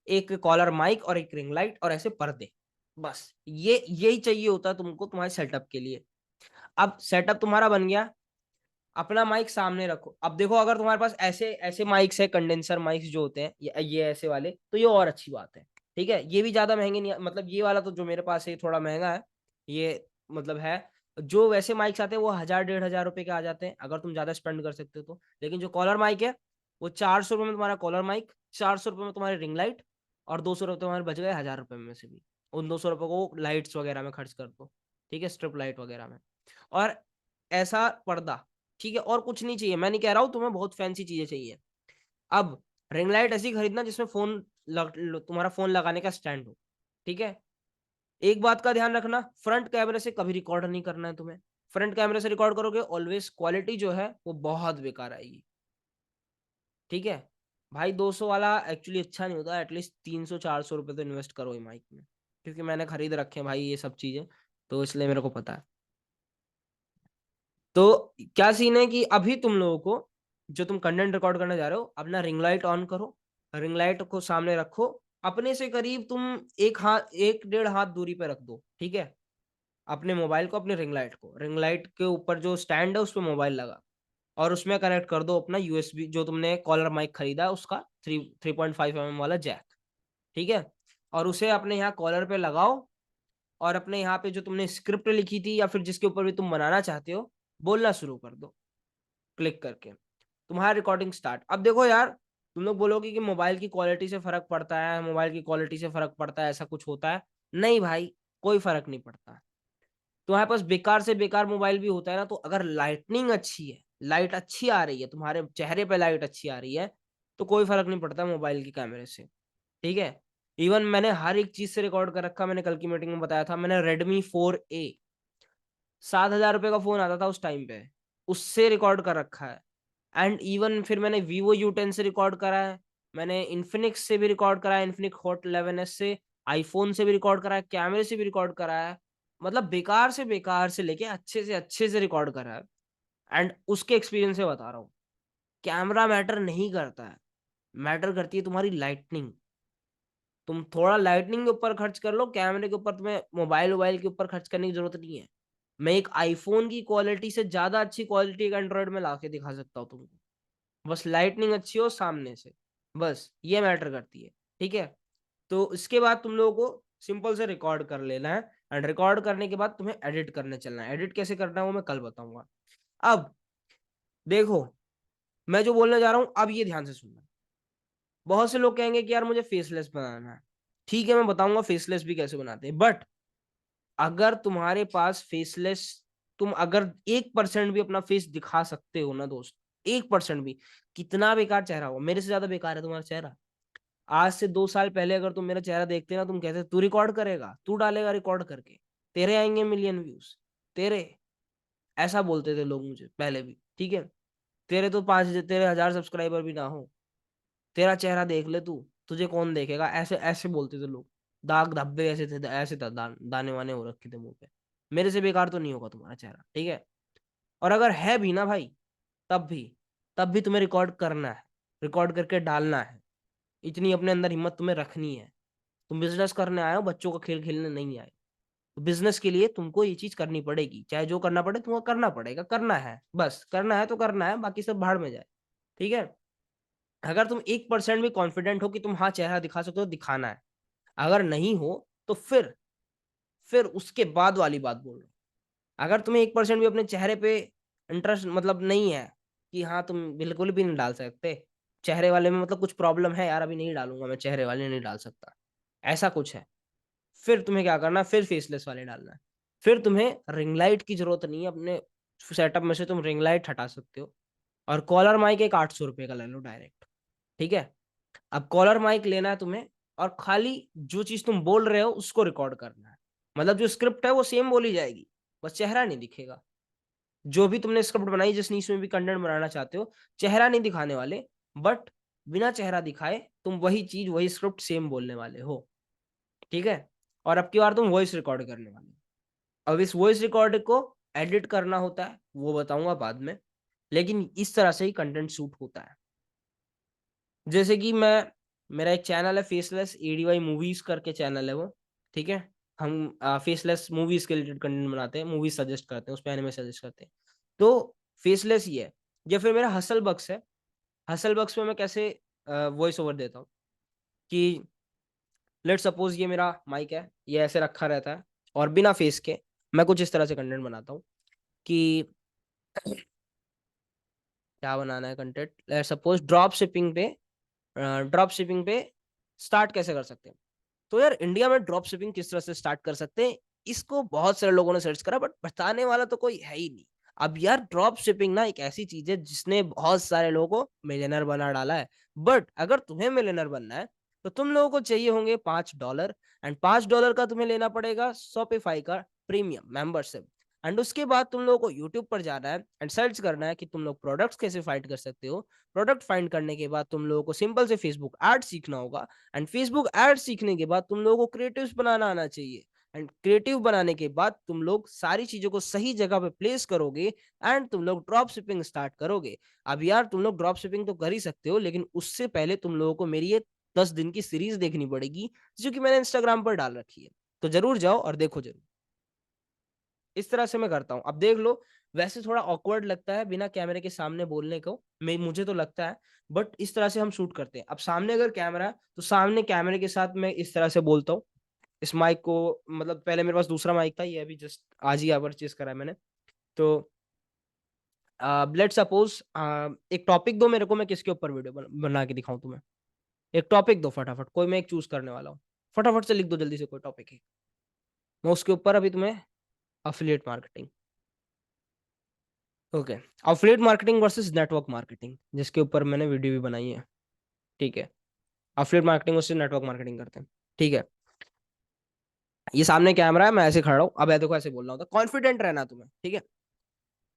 [SPEAKER 1] एक कॉलर माइक और एक रिंग लाइट और ऐसे पर्दे, बस ये यही चाहिए होता है तुमको तुम्हारे सेटअप के लिए। अब सेटअप तुम्हारा बन गया, अपना माइक सामने रखो। अब देखो, अगर तुम्हारे पास ऐसे ऐसे माइक्स है, कंडेंसर माइक्स जो होते हैं, ये ऐसे वाले, तो ये और अच्छी बात है, ठीक है। ये भी ज्यादा महंगे नहीं, मतलब ये वाला तो जो मेरे पास है थोड़ा महंगा है, ये मतलब है। जो वैसे माइक्स आते हैं वो 1000-1500 रुपए के आ जाते हैं, अगर तुम ज्यादा स्पेंड कर सकते हो तो। लेकिन जो कॉलर माइक है, वो 400 रुपये में तुम्हारा कॉलर माइक, 400 रुपये में तुम्हारी रिंग लाइट, और 200 रुपये तुम्हारे बच गए 1000 रुपये में से भी। उन 200 रुपये को लाइट्स वगैरह में खर्च कर दो, ठीक है, स्ट्रिप लाइट वगैरह में। और ऐसा पर्दा, ठीक है। और कुछ नहीं चाहिए, मैं नहीं कह रहा हूँ तुम्हें बहुत फैंसी चीजें चाहिए। अब रिंग लाइट ऐसी खरीदना जिसमें तुम्हारा फोन लगाने का स्टैंड हो, ठीक है। एक बात का ध्यान रखना, फ्रंट कैमरे से कभी रिकॉर्ड नहीं करना है तुम्हें। फ्रंट कैमरे से रिकॉर्ड करोगे ऑलवेज क्वालिटी जो है वो बहुत बेकार आएगी, ठीक है। भाई 200 वाला एक्चुअली अच्छा नहीं होता, एटलीस्ट 300-400 रुपये तो इन्वेस्ट करो ही माइक में, क्योंकि मैंने खरीद रखे हैं भाई ये सब चीजें, तो इसलिए मेरे को पता है। तो क्या सीन है कि अभी तुम लोगों को, जो तुम कंटेंट रिकॉर्ड करने जा रहे हो, अपना रिंग लाइट ऑन करो, रिंग लाइट को सामने रखो, अपने से करीब तुम 1 हाथ 1-1.5 हाथ दूरी पे रख दो, ठीक है। अपने मोबाइल को, अपने रिंग लाइट को, रिंग लाइट के ऊपर जो स्टैंड है उस पर मोबाइल लगा, और उसमें कनेक्ट कर दो अपना USB, जो तुमने कॉलर माइक खरीदा है उसका 3.5 mm वाला जैक, ठीक है। और उसे अपने यहाँ कॉलर पे लगाओ, और अपने यहाँ पे जो तुमने स्क्रिप्ट लिखी थी या फिर जिसके ऊपर भी तुम बनाना चाहते हो, बोलना शुरू कर दो क्लिक करके। तुम्हारा रिकॉर्डिंग स्टार्ट। अब देखो यार, तुम लोग बोलोगे कि मोबाइल की क्वालिटी से फर्क पड़ता है, मोबाइल की क्वालिटी से फर्क पड़ता है, ऐसा कुछ होता है? नहीं भाई, कोई फर्क नहीं पड़ता। तुम्हारे पास बेकार से बेकार मोबाइल भी होता है ना, तो अगर लाइटनिंग अच्छी है, लाइट अच्छी आ रही है, तुम्हारे चेहरे पे लाइट अच्छी आ रही है, तो कोई फर्क नहीं पड़ता मोबाइल के कैमरे से। ठीक है। इवन मैंने हर एक चीज से रिकॉर्ड कर रखा, मैंने कल की मीटिंग में बताया था, मैंने Redmi 4A, 7,000 रुपए का फोन आता था उस टाइम पे, उससे रिकॉर्ड कर रखा है। एंड इवन फिर मैंने Vivo U10 से रिकॉर्ड करा है, मैंने इन्फिनिक्स से भी रिकॉर्ड करा है, इन्फिनिक्स हॉट 11s से, आईफोन से भी रिकॉर्ड करा है, कैमरे से भी रिकॉर्ड करा है। मतलब बेकार से लेके अच्छे से रिकॉर्ड करा है। एंड उसके एक्सपीरियंस से बता रहा हूँ, कैमरा मैटर नहीं करता है, मैटर करती है तुम्हारी लाइटनिंग। तुम थोड़ा लाइटनिंग के ऊपर खर्च कर लो, कैमरे के ऊपर तुम्हें मोबाइल मोबाइल के ऊपर खर्च करने की जरूरत नहीं है। मैं एक आईफोन की क्वालिटी से ज्यादा अच्छी क्वालिटी एक एंड्रॉइड में ला के दिखा सकता हूँ तुमको, बस लाइटनिंग अच्छी हो सामने से, बस ये मैटर करती है। ठीक है। तो इसके बाद तुम लोगों को सिंपल से रिकॉर्ड कर लेना है, एंड रिकॉर्ड करने के बाद तुम्हें एडिट करने चलना है। एडिट कैसे करना है वो मैं कल बताऊंगा। अब देखो, मैं जो बोलने जा रहा हूं अब ये ध्यान से सुनना। बहुत से लोग कहेंगे कि यार मुझे फेसलेस बनाना है, ठीक है मैं बताऊंगा फेसलेस भी कैसे बनाते हैं, बट अगर तुम्हारे पास फेसलेस, तुम अगर 1% भी अपना फेस दिखा सकते हो ना दोस्त, 1% भी, कितना बेकार चेहरा हो, मेरे से ज्यादा बेकार है तुम्हारा चेहरा। आज से 2 साल पहले अगर तुम मेरा चेहरा देखते ना, तुम कहते तू रिकॉर्ड करेगा, तू डालेगा रिकॉर्ड करके, तेरे आएंगे मिलियन व्यूज, तेरे, ऐसा बोलते थे लोग मुझे पहले भी। ठीक है। तेरे 1,000 सब्सक्राइबर भी ना हो, तेरा चेहरा देख ले तू, तुझे कौन देखेगा, ऐसे ऐसे बोलते थे लोग। दाग धब्बे ऐसे थे, ऐसे था, दाने वाने हो रखे थे मुंह पे। मेरे से बेकार तो नहीं होगा तुम्हारा चेहरा। ठीक है। और अगर है भी ना भाई, तब भी तब भी तुम्हें रिकॉर्ड करना है, रिकॉर्ड करके डालना है। इतनी अपने अंदर हिम्मत तुम्हें रखनी है। तुम बिजनेस करने आए हो, बच्चों का खेल खेलने नहीं आए। तो बिजनेस के लिए तुमको ये चीज करनी पड़ेगी, चाहे जो करना पड़े तुमको करना पड़ेगा, करना है, बस करना है तो करना है, बाकी सब भाड़ में जाए। ठीक है। अगर तुम 1% भी कॉन्फिडेंट हो कि तुम हाँ चेहरा दिखा सकते हो, दिखाना है। अगर नहीं हो तो फिर उसके बाद वाली बात बोल रहा हूँ। अगर तुम्हें 1% भी अपने चेहरे पे इंटरेस्ट मतलब नहीं है, कि हाँ तुम बिल्कुल भी नहीं डाल सकते चेहरे वाले में, मतलब कुछ प्रॉब्लम है यार, अभी नहीं डालूंगा मैं चेहरे वाले, नहीं डाल सकता, ऐसा कुछ है, फिर तुम्हें क्या करना है, फिर फेसलेस वाले डालना है। फिर तुम्हें रिंग लाइट की जरूरत नहीं है, अपने सेटअप में से तुम रिंग लाइट हटा सकते हो। और कॉलर माइक एक 800 रुपये का ले लो डायरेक्ट। ठीक है। अब कॉलर माइक लेना है तुम्हें, और खाली जो चीज तुम बोल रहे हो उसको रिकॉर्ड करना है। मतलब जो स्क्रिप्ट है वो सेम बोली जाएगी, बस चेहरा नहीं दिखेगा। जो भी तुमने स्क्रिप्ट बनाई, जिस नीच में भी कंटेंट बनाना चाहते हो, चेहरा नहीं दिखाने वाले, बट बिना चेहरा दिखाए तुम वही चीज वही स्क्रिप्ट सेम बोलने वाले हो। ठीक है। और अब की बार तुम वॉइस रिकॉर्ड करने वाले हो। अब इस वॉइस रिकॉर्ड को एडिट करना होता है, वो बताऊंगा बाद में, लेकिन इस तरह से ही कंटेंट शूट होता है। जैसे कि मैं, मेरा एक चैनल है फेसलेस ADY मूवीज करके चैनल है वो। ठीक है। हम फेसलेस मूवीज के रिलेटेड कंटेंट बनाते हैं, मूवीज सजेस्ट करते हैं, उस पर एनिमे सजेस्ट करते हैं। तो फेसलेस ही है। या फिर मेरा हसल बक्स है, हसल बक्स में मैं कैसे वॉइस ओवर देता हूँ, कि लेट सपोज ये मेरा माइक है, ये ऐसे रखा रहता है, और बिना फेस के मैं कुछ इस तरह से कंटेंट बनाता हूँ कि क्या बनाना है content, let suppose drop shipping पे स्टार्ट कैसे कर सकते हैं। तो यार इंडिया में ड्रॉप शिपिंग किस तरह से स्टार्ट कर सकते हैं, इसको बहुत सारे लोगों ने सर्च करा, बट बताने वाला तो कोई है ही नहीं। अब यार ड्रॉप शिपिंग ना एक ऐसी चीज है जिसने बहुत सारे लोगों को मिलियनर बना डाला है। बट अगर तुम्हें मिलियनर बनना है, तो तुम लोगों को चाहिए होंगे $5, एंड $5 का तुम्हें लेना पड़ेगा शॉपिफाई का प्रीमियम मेंबरशिप। एंड उसके बाद तुम लोगों को यूट्यूब पर जाना है एंड सर्च करना है कि तुम लोग प्रोडक्ट्स कैसे फाइंड कर सकते हो। प्रोडक्ट फाइंड करने के बाद तुम लोगों को सिंपल से फेसबुक एड सीखना होगा। एंड फेसबुक एड सीखने के बाद तुम लोगों को क्रिएटिव्स बनाना आना चाहिए। एंड क्रिएटिव बनाने के बाद तुम लोग सारी चीजों को सही जगह पे प्लेस करोगे, एंड तुम लोग ड्रॉप शिपिंग स्टार्ट करोगे। अब यार तुम लोग ड्रॉप शिपिंग तो कर ही सकते हो, लेकिन उससे पहले तुम लोगों को मेरी ये 10 दिन की सीरीज देखनी पड़ेगी, जो कि मैंने इंस्टाग्राम पर डाल रखी है। तो जरूर जाओ और देखो जरूर। इस तरह से मैं करता हूँ, अब देख लो। वैसे थोड़ा ऑकवर्ड लगता है बिना कैमरे के सामने बोलने को, मैं मुझे तो लगता है, बट इस तरह से हम शूट करते हैं। अब सामने अगर कैमरा है, तो सामने कैमरे के साथ मैं इस तरह से बोलता हूँ। इस माइक को, मतलब पहले मेरे पास दूसरा माइक था, ये अभी जस्ट आज ही परचेज करा है मैंने। तो लेट सपोज एक टॉपिक दो मेरे को, मैं किसके ऊपर वीडियो बना के दिखाऊं तुम्हें। एक टॉपिक दो फटाफट, कोई मैं एक चूज करने वाला हूँ। फटाफट से लिख दो जल्दी से कोई टॉपिक है, मैं उसके ऊपर अभी तुम्हें affiliate marketing. Okay, affiliate marketing versus network marketing, जिसके ऊपर मैंने वीडियो भी बनाई है। ठीक है, affiliate marketing versus network marketing करते हैं। ठीक है, ये सामने कैमरा है, मैं ऐसे खड़ा हूँ, अब देखो ऐसे बोल रहा हूँ, कॉन्फिडेंट रहना तुम्हें, ठीक है।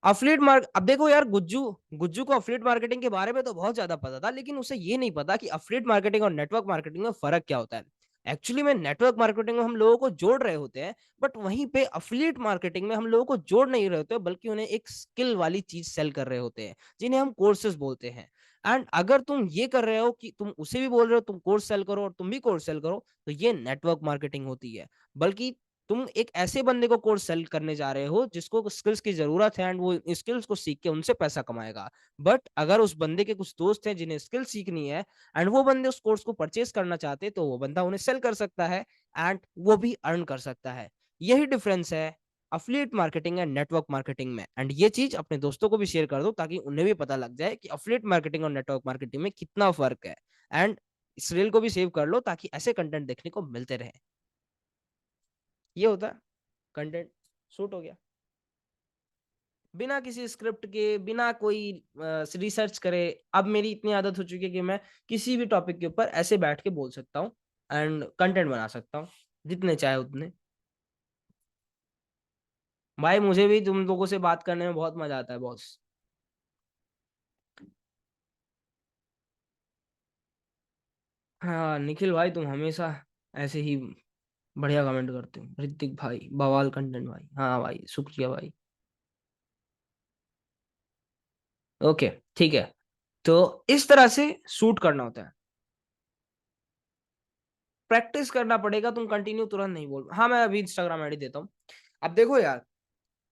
[SPEAKER 1] अफिलिएट मार्क अब देखो यार, गुज्जू गुज्जू को अफिलिएट मार्केटिंग के बारे में तो बहुत ज्यादा पता था, लेकिन उसे ये नहीं पता कि अफिलिएट मार्केटिंग और नेटवर्क मार्केटिंग में फर्क क्या होता है। एक्चुअली में नेटवर्क मार्केटिंग में हम लोगों को जोड़ रहे होते हैं, बट वहीं पे अफिलिएट मार्केटिंग में हम लोगों को जोड़ नहीं रहे होते, बल्कि उन्हें एक स्किल वाली चीज सेल कर रहे होते हैं, जिन्हें हम कोर्सेज बोलते हैं। एंड अगर तुम ये कर रहे हो कि तुम उसे भी बोल रहे हो तुम कोर्स सेल करो और तुम भी कोर्स सेल करो, तो ये नेटवर्क मार्केटिंग होती है। बल्कि तुम एक ऐसे बंदे को कोर्स सेल करने जा रहे हो जिसको स्किल्स की जरूरत है, एंड वो स्किल्स को सीख के उनसे पैसा कमाएगा। बट अगर उस बंदे के कुछ दोस्त हैं जिन्हें स्किल सीखनी है, एंड वो बंदे उस कोर्स को परचेज करना चाहते हैं, तो वो बंदा उन्हें सेल कर सकता है, एंड वो भी अर्न कर सकता है। यही डिफरेंस है affiliate marketing and network marketing में। एंड ये चीज अपने दोस्तों को भी शेयर कर दो, ताकि उन्हें भी पता लग जाए कि अफिलिएट मार्केटिंग और नेटवर्क मार्केटिंग में कितना फर्क है। एंड इस रील को भी सेव कर लो, ताकि ऐसे कंटेंट देखने को मिलते रहे। ये होता है कंटेंट। शूट हो गया बिना किसी स्क्रिप्ट के, बिना कोई रिसर्च करे। अब मेरी इतनी आदत हो चुकी है कि मैं किसी भी टॉपिक के ऊपर ऐसे बैठ के बोल सकता हूँ, एंड कंटेंट बना सकता हूँ, जितने चाहे उतने। भाई मुझे भी तुम लोगों से बात करने में बहुत मजा आता है बॉस। हाँ निखिल भाई, तुम हमेशा ऐसे ही बढ़िया कमेंट करते हो। ऋतिक भाई बवाल कंटेंट भाई, हाँ भाई शुक्रिया भाई। ओके, ठीक है। तो इस तरह से शूट करना होता है। प्रैक्टिस करना पड़ेगा, तुम कंटिन्यू तुरंत नहीं बोल। हाँ मैं अभी इंस्टाग्राम आईडी देता हूँ। अब देखो यार,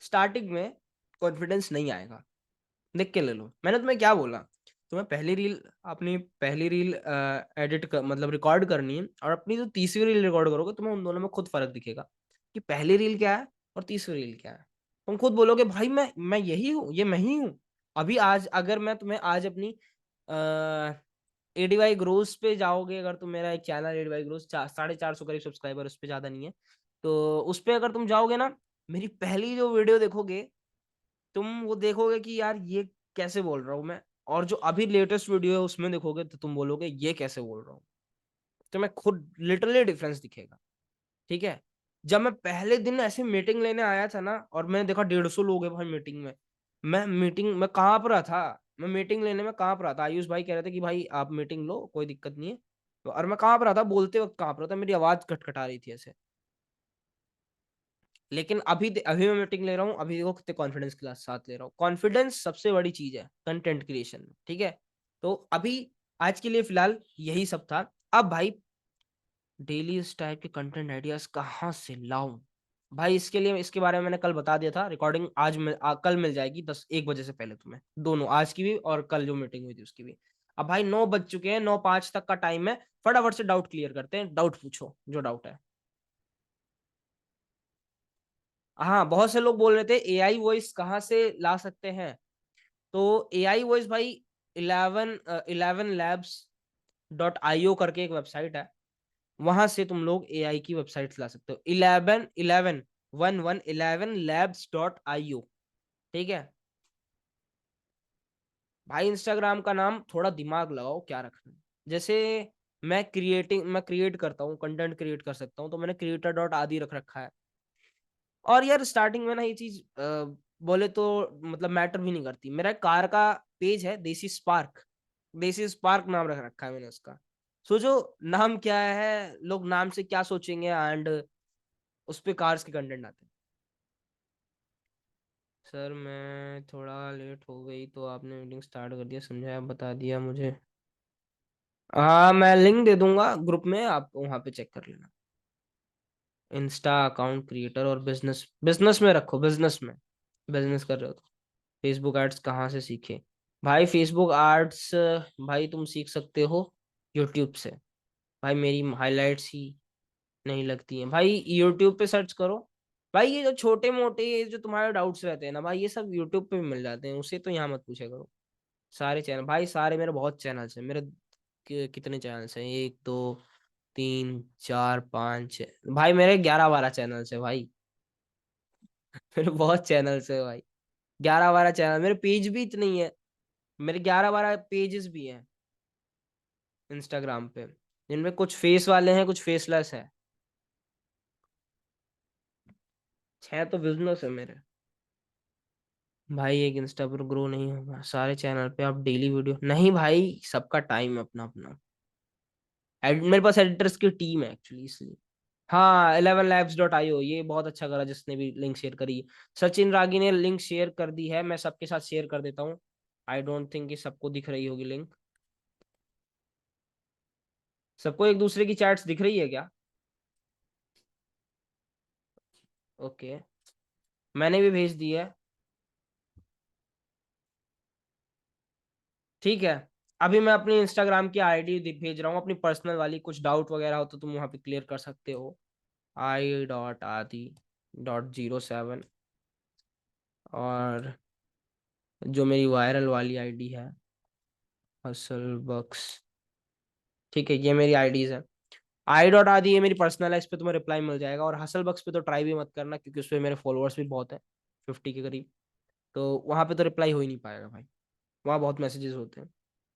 [SPEAKER 1] स्टार्टिंग में कॉन्फिडेंस नहीं आएगा। देख के ले लो, मैंने तुम्हें क्या बोला। तुम्हें पहली रील, अपनी पहली रील एडिट कर, मतलब रिकॉर्ड करनी है, और अपनी जो तीसरी रील रिकॉर्ड करोगे, तुम्हें उन दोनों में खुद फर्क दिखेगा कि पहली रील क्या है और तीसरी रील क्या है। तुम खुद बोलोगे भाई मैं यही हूँ, ये मैं ही हूँ। अभी आज अगर मैं तुम्हें आज अपनी एडीवाई ग्रोस पे जाओगे, अगर तुम, मेरा एक चैनल एडीवाई ग्रोस 450 करीब सब्सक्राइबर, उस पर ज्यादा नहीं है, तो उस पे अगर तुम जाओगे ना, मेरी पहली जो वीडियो देखोगे, तुम वो देखोगे कि यार ये कैसे बोल रहा हूँ मैं। और जो अभी लेटेस्ट वीडियो है उसमें देखोगे, तो तुम बोलोगे ये कैसे बोल रहा हूँ। तो मैं खुद लिटरली डिफरेंस दिखेगा। ठीक है। जब मैं पहले दिन ऐसे मीटिंग लेने आया था ना, और मैंने देखा 150 लोग हैं भाई मीटिंग में, मैं कांप रहा था। मैं मीटिंग लेने में कांप रहा था। आयुष भाई कह रहे थे कि भाई आप मीटिंग लो, कोई दिक्कत नहीं है। और मैं कांप रहा था, बोलते वक्त कांप रहा था, मेरी आवाज कटकटा रही थी ऐसे। लेकिन अभी मैं मीटिंग ले रहा हूँ, अभी देखो कितने कॉन्फिडेंस के साथ ले रहा हूँ। कॉन्फिडेंस सबसे बड़ी चीज है कंटेंट क्रिएशन में, ठीक है। तो अभी आज के लिए फिलहाल यही सब था। अब भाई डेली इस टाइप के कंटेंट आइडियाज कहाँ से लाऊं। भाई इसके लिए, इसके बारे में मैंने कल बता दिया था। रिकॉर्डिंग कल मिल जाएगी 1 बजे से पहले तुम्हें, दोनों, आज की भी और कल जो मीटिंग हुई थी उसकी भी। अब भाई 9 बज चुके हैं, 9:05 तक का टाइम है। फटाफट से डाउट क्लियर करते हैं। डाउट पूछो जो डाउट है। हाँ बहुत से लोग बोल रहे थे एआई वॉइस कहाँ से ला सकते हैं। तो एआई वॉइस भाई, 11labs.io करके एक वेबसाइट है। वहां से तुम लोग एआई की वेबसाइट ला सकते हो। 11 labs.io। ठीक है भाई। इंस्टाग्राम का नाम थोड़ा दिमाग लगाओ क्या रखना है। जैसे मैं क्रिएट करता हूँ, कंटेंट क्रिएट कर सकता हूँ, तो मैंने creator.आदि रख रखा है। और यार स्टार्टिंग में ना ये चीज बोले तो मतलब मैटर भी नहीं करती। मेरा कार का पेज है देसी स्पार्क। देसी स्पार्क नाम रख रखा है मैंने उसका। सोचो नाम क्या है, लोग नाम से क्या सोचेंगे, एंड उस पे कार्स के कंटेंट आते हैं। सर मैं थोड़ा लेट हो गई, तो आपने मीटिंग स्टार्ट कर दिया, समझाया, बता दिया मुझे। हाँ मैं लिंक दे दूंगा ग्रुप में, आप वहां पे चेक कर लेना। इंस्टा अकाउंट क्रिएटर और बिजनेस, बिजनेस में रखो, बिजनेस में। बिजनेस कर रहे हो तो फेसबुक एड्स कहाँ से सीखे। भाई फेसबुक एड्स भाई तुम सीख सकते हो यूट्यूब से। भाई मेरी हाइलाइट्स ही नहीं लगती हैं भाई, यूट्यूब पे सर्च करो। भाई ये जो छोटे मोटे ये जो तुम्हारे डाउट्स रहते हैं ना भाई, ये सब यूट्यूब पे भी मिल जाते हैं, उसे तो यहाँ मत पूछे करो। सारे चैनल भाई, सारे मेरे बहुत चैनल्स हैं मेरे। कितने चैनल्स हैं, 1 2 3 4 5 6, भाई मेरे 11 12 चैनल्स है भाई। मेरे बहुत चैनल्स है भाई। 11-12 चैनल, मेरे पेज भी इतने ही है। मेरे 11-12 पेजेस भी हैं इंस्टाग्राम पे, जिनमें कुछ फेस वाले हैं, कुछ फेसलेस है। 6 तो बिजनेस है मेरे। भाई एक इंस्टा पर ग्रो नहीं होगा, सारे चैनल पे आप डेली वीडियो नहीं भाई, सबका टाइम अपना अपना। मेरे पास एडिटर्स की टीम है एक्चुअली, इसलिए। हाँ 11labs.io, ये बहुत अच्छा करा जिसने भी लिंक शेयर करी। सचिन रागी ने लिंक शेयर कर दी है, मैं सबके साथ शेयर कर देता हूँ। आई डोंट थिंक कि सबको दिख रही होगी लिंक। सबको एक दूसरे की चैट्स दिख रही है क्या? ओके, मैंने भी भेज दी है। ठीक है, अभी मैं अपनी इंस्टाग्राम की आईडी भेज रहा हूँ, अपनी पर्सनल वाली। कुछ डाउट वगैरह हो तो तुम वहाँ पे क्लियर कर सकते हो। I.Adi.07, और जो मेरी वायरल वाली आईडी है, हसल बक्स। ठीक है, ये मेरी आईडीज है। I.Adi ये मेरी पर्सनल है, इस पे तुम्हें रिप्लाई मिल जाएगा। और हसल बक्स पे तो ट्राई भी मत करना, क्योंकि उस पे मेरे फॉलोअर्स भी बहुत है, 50 के करीब। तो वहां पे तो रिप्लाई हो ही नहीं पाएगा भाई, वहाँ बहुत मैसेजेस होते हैं।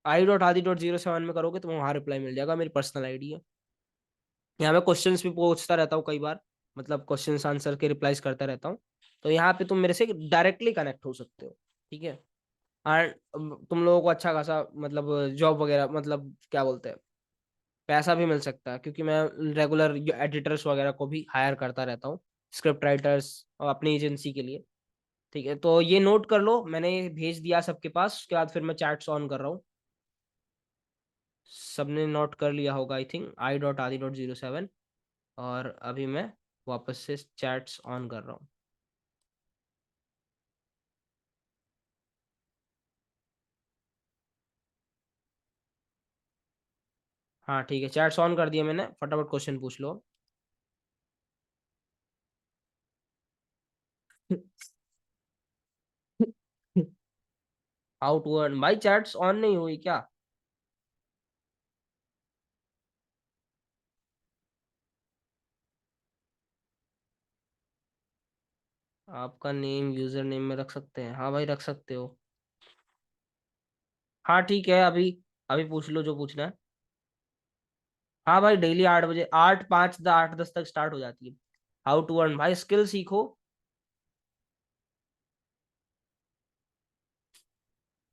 [SPEAKER 1] I.Adi.07 में करोगे तो वहाँ रिप्लाई मिल जाएगा, मेरी पर्सनल आईडी है। यहाँ मैं क्वेश्चंस भी पूछता रहता हूँ कई बार, मतलब क्वेश्चंस आंसर के रिप्लाईज करता रहता हूँ। तो यहाँ पे तुम मेरे से डायरेक्टली कनेक्ट हो सकते हो। ठीक है। और तुम लोगों को अच्छा खासा मतलब जॉब वगैरह, मतलब क्या बोलते हैं, पैसा भी मिल सकता है, क्योंकि मैं रेगुलर एडिटर्स वगैरह को भी हायर करता रहता हूँ, स्क्रिप्ट राइटर्स, और अपनी एजेंसी के लिए। ठीक है, तो ये नोट कर लो, मैंने भेज दिया सबके पास। उसके बाद फिर मैं चैट्स ऑन कर रहा हूँ। सबने नोट कर लिया होगा आई थिंक, I.Adi.07। और अभी मैं वापस से चैट्स ऑन कर रहा हूँ। हाँ ठीक है, चैट्स ऑन कर दिया मैंने, फटाफट क्वेश्चन पूछ लो। हाउ टू अर्न, भाई चैट्स ऑन नहीं हुई क्या? आपका नेम यूजर नेम में रख सकते हैं, हाँ भाई रख सकते हो। हाँ ठीक है, अभी अभी पूछ लो जो पूछना है। हाँ भाई डेली 8 बजे, 8:05 8:10 तक स्टार्ट हो जाती है। हाउ टू अर्न, भाई स्किल सीखो।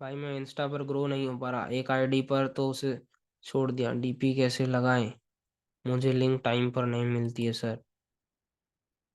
[SPEAKER 1] भाई मैं इंस्टा पर ग्रो नहीं हो पा रहा, एक आईडी पर तो उसे छोड़ दिया। डीपी कैसे लगाएं, मुझे लिंक टाइम पर नहीं मिलती है सर।